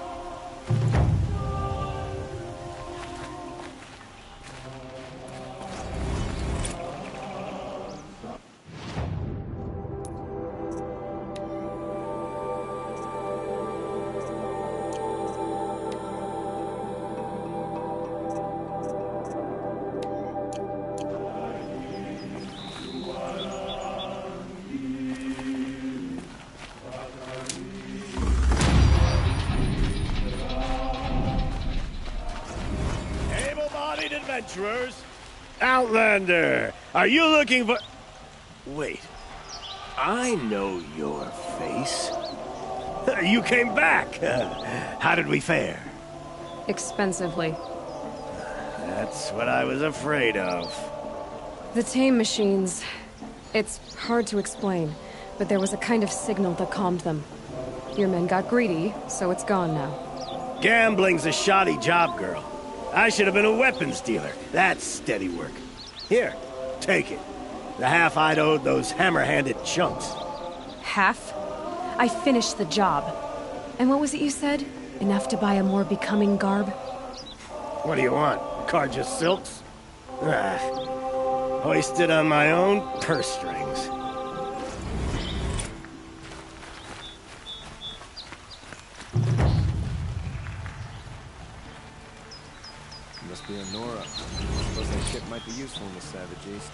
[SPEAKER 18] Able-bodied adventurers. Outlander, are you looking for... Wait, I know your face. You came back. How did we fare?
[SPEAKER 3] Expensively.
[SPEAKER 18] That's what I was afraid of.
[SPEAKER 3] The tame machines. It's hard to explain, but there was a kind of signal that calmed them. Your men got greedy, so it's gone now.
[SPEAKER 18] Gambling's a shoddy job, girl. I should have been a weapons dealer. That's steady work. Here, take it. The half I'd owed those hammer-handed chunks.
[SPEAKER 3] Half? I finished the job. And what was it you said? Enough to buy a more becoming garb?
[SPEAKER 18] What do you want? Car just silks? Ah, hoisted on my own purse strings.
[SPEAKER 5] Must be a Nora. Suppose that ship might be useful in the Savage East.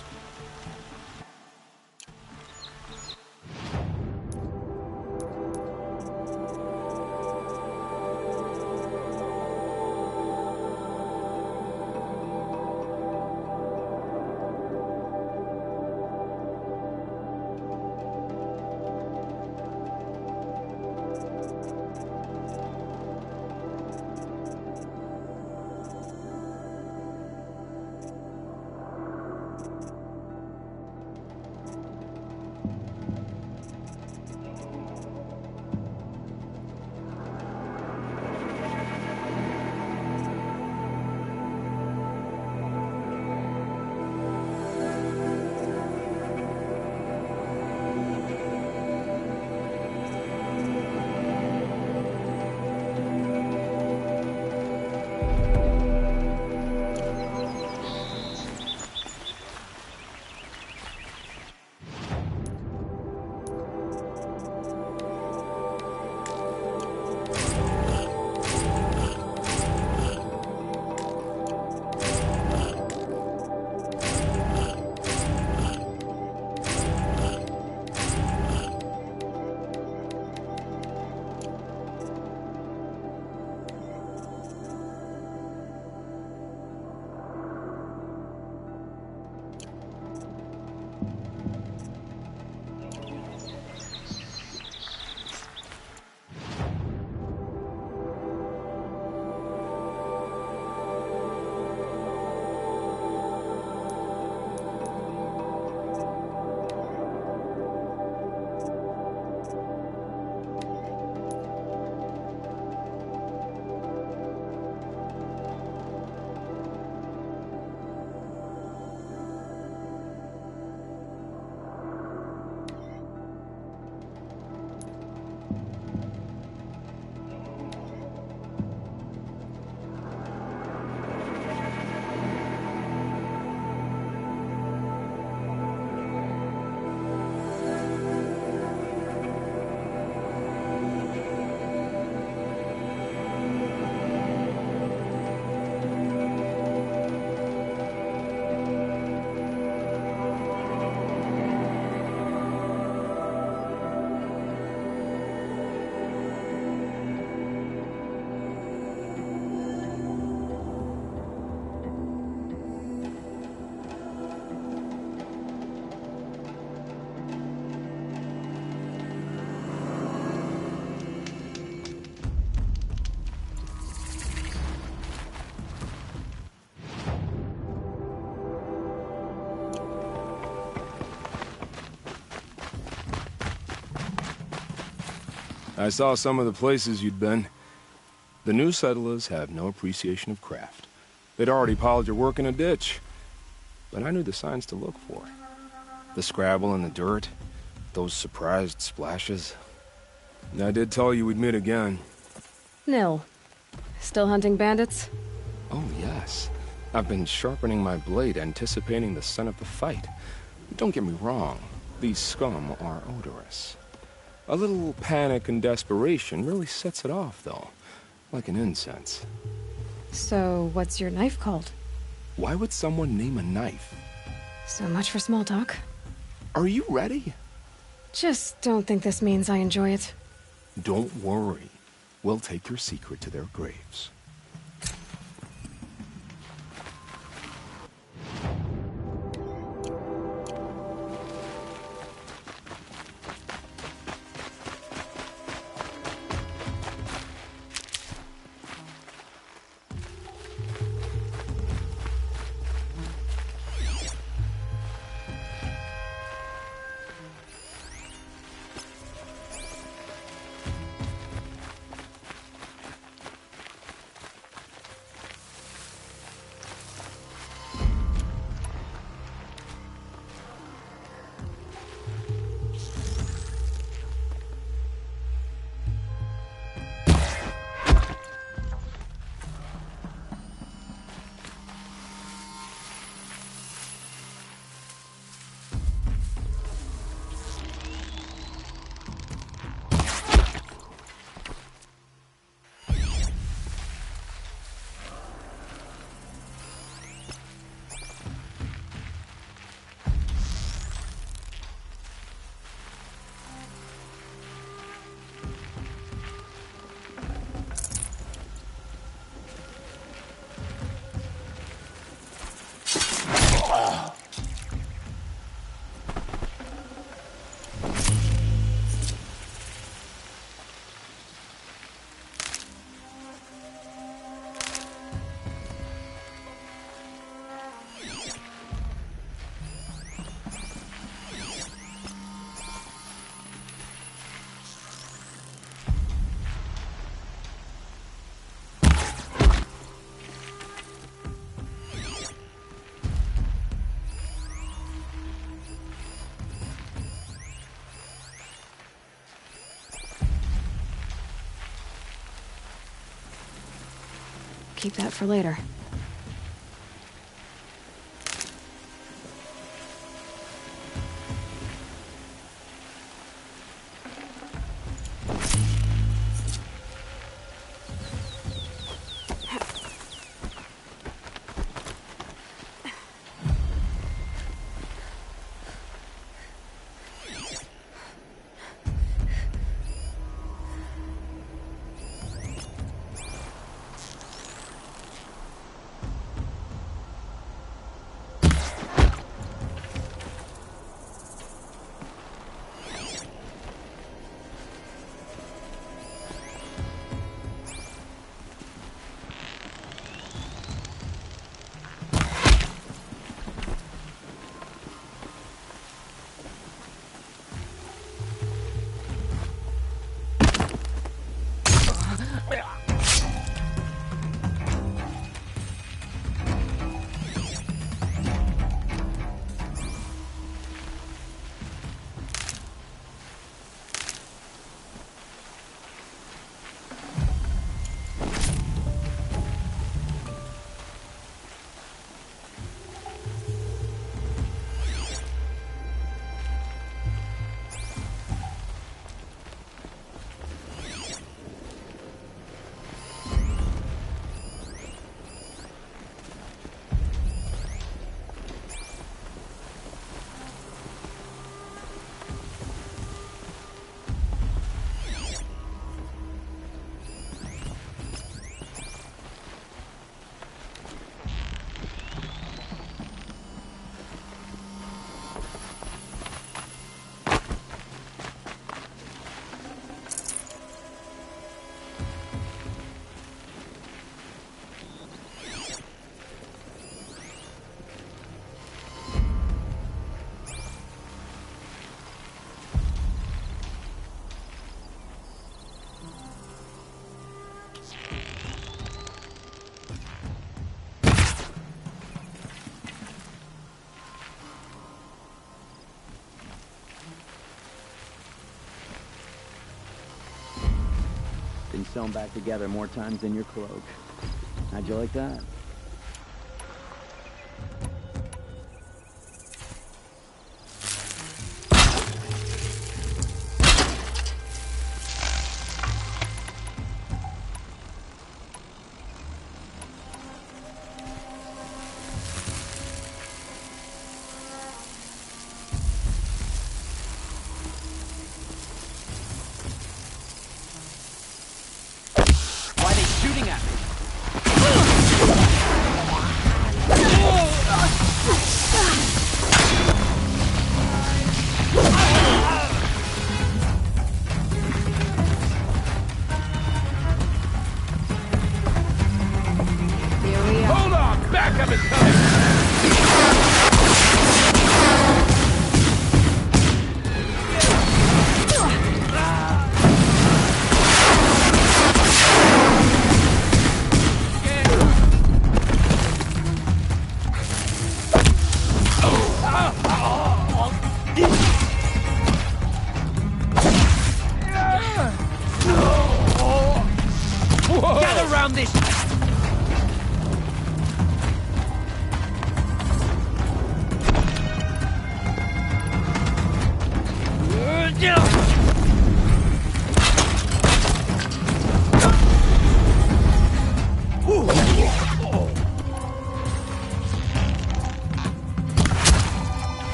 [SPEAKER 9] I saw some of the places you'd been. The new settlers have no appreciation of craft. They'd already piled your work in a ditch. But I knew the signs to look for. The scrabble in the dirt, those surprised splashes. I did tell you we'd meet again.
[SPEAKER 3] Nil. Still hunting bandits?
[SPEAKER 9] Oh, yes. I've been sharpening my blade, anticipating the scent of the fight. Don't get me wrong, these scum are odorous. A little panic and desperation really sets it off, though. Like an incense.
[SPEAKER 3] So, what's your knife called?
[SPEAKER 9] Why would someone name a knife?
[SPEAKER 3] So much for small talk.
[SPEAKER 9] Are you ready?
[SPEAKER 3] Just don't think this means I enjoy it.
[SPEAKER 9] Don't worry. We'll take your secret to their graves.
[SPEAKER 3] Keep that for later.
[SPEAKER 12] Been sewn back together more times than your cloak. How'd you like that?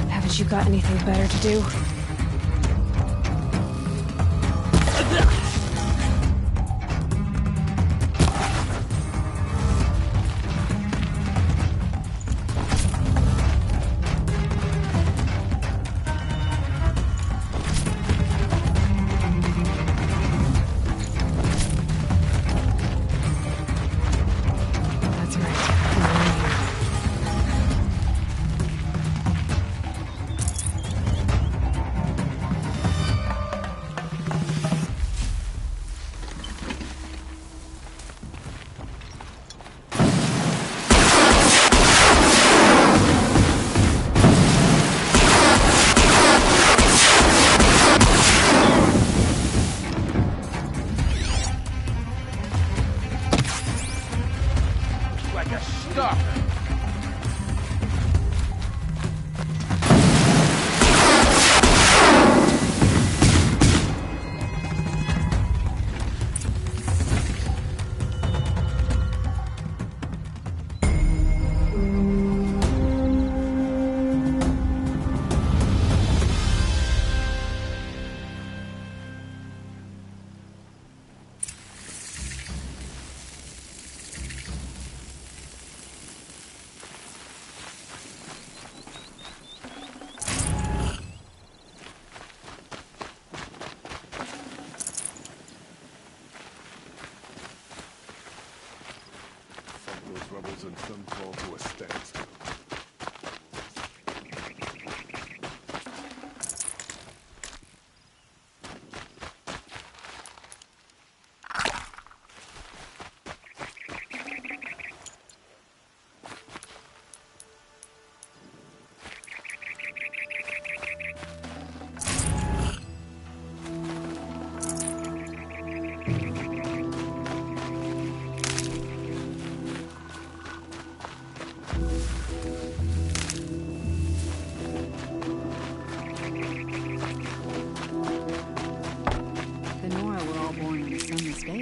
[SPEAKER 3] Haven't you got anything better to do?
[SPEAKER 21] And some fall to a standstill.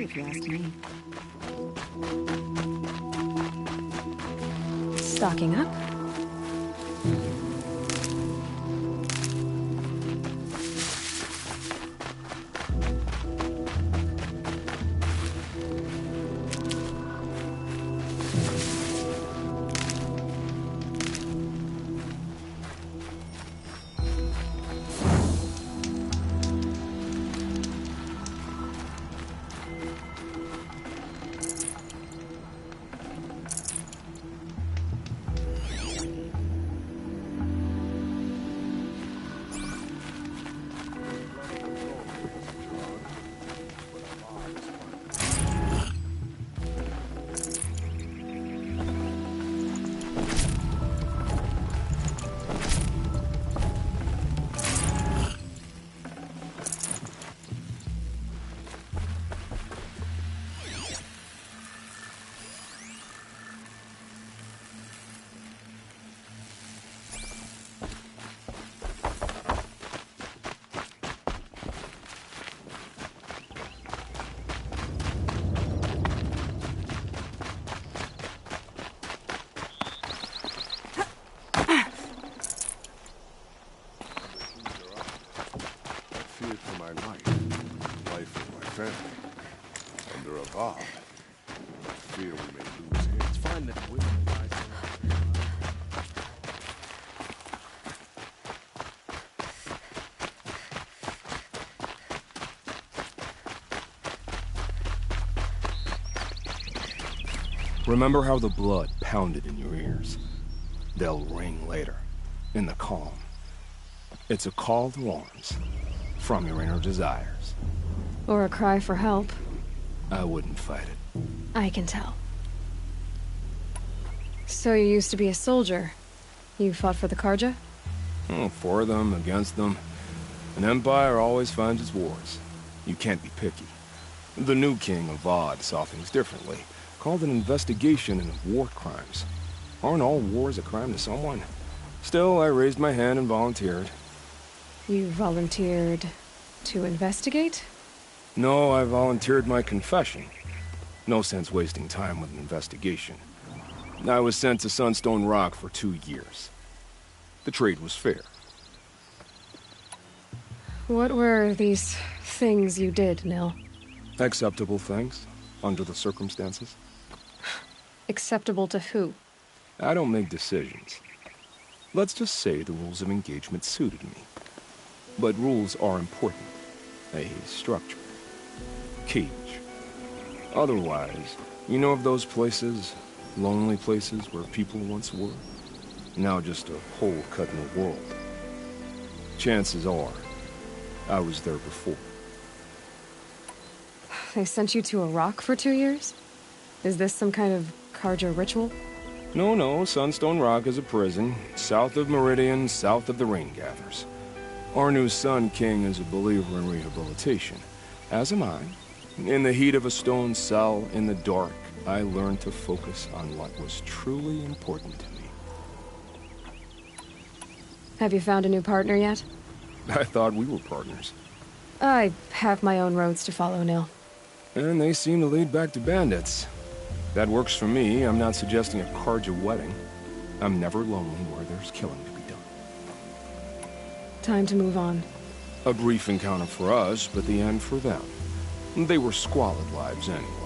[SPEAKER 10] If you ask me.
[SPEAKER 3] Stocking up?
[SPEAKER 21] feared for my life, life of my family. Under a vow, I fear we may lose him.
[SPEAKER 6] It's fine that women rise up.
[SPEAKER 9] Remember how the blood pounded in your ears. They'll ring later, in the calm. It's a call to arms, from your inner desires.
[SPEAKER 3] Or a cry for help.
[SPEAKER 9] I wouldn't fight it.
[SPEAKER 3] I can tell. So you used to be a soldier. You fought for the Karja?
[SPEAKER 9] For them, against them. An empire always finds its wars. You can't be picky. The new king of Vod saw things differently. Called an investigation into war crimes. Aren't all wars a crime to someone? Still, I raised my hand and volunteered.
[SPEAKER 3] You volunteered to investigate?
[SPEAKER 9] No, I volunteered my confession. No sense wasting time with an investigation. I was sent to Sunstone Rock for 2 years. The trade was fair.
[SPEAKER 3] What were these things you did, Nil?
[SPEAKER 9] Acceptable things, under the circumstances.
[SPEAKER 3] Acceptable to who?
[SPEAKER 9] I don't make decisions. Let's just say the rules of engagement suited me. But rules are important. A structure. Cage. Otherwise, you know of those places, lonely places where people once were? Now just a hole cut in the world. Chances are, I was there before.
[SPEAKER 3] They sent you to a rock for 2 years? Is this some kind of Karja ritual?
[SPEAKER 9] No, Sunstone Rock is a prison, south of Meridian, south of the Rain Gatherers. Our new Sun King is a believer in rehabilitation, as am I. In the heat of a stone cell, in the dark, I learned to focus on what was truly important to me.
[SPEAKER 3] Have you found a new partner yet?
[SPEAKER 9] I thought we were partners.
[SPEAKER 3] I have my own roads to follow, Nil.
[SPEAKER 9] And they seem to lead back to bandits. That works for me. I'm not suggesting a Karja wedding. I'm never lonely where there's killing to be done.
[SPEAKER 3] Time to move on.
[SPEAKER 9] A brief encounter for us, but the end for them. They were squalid lives anyway.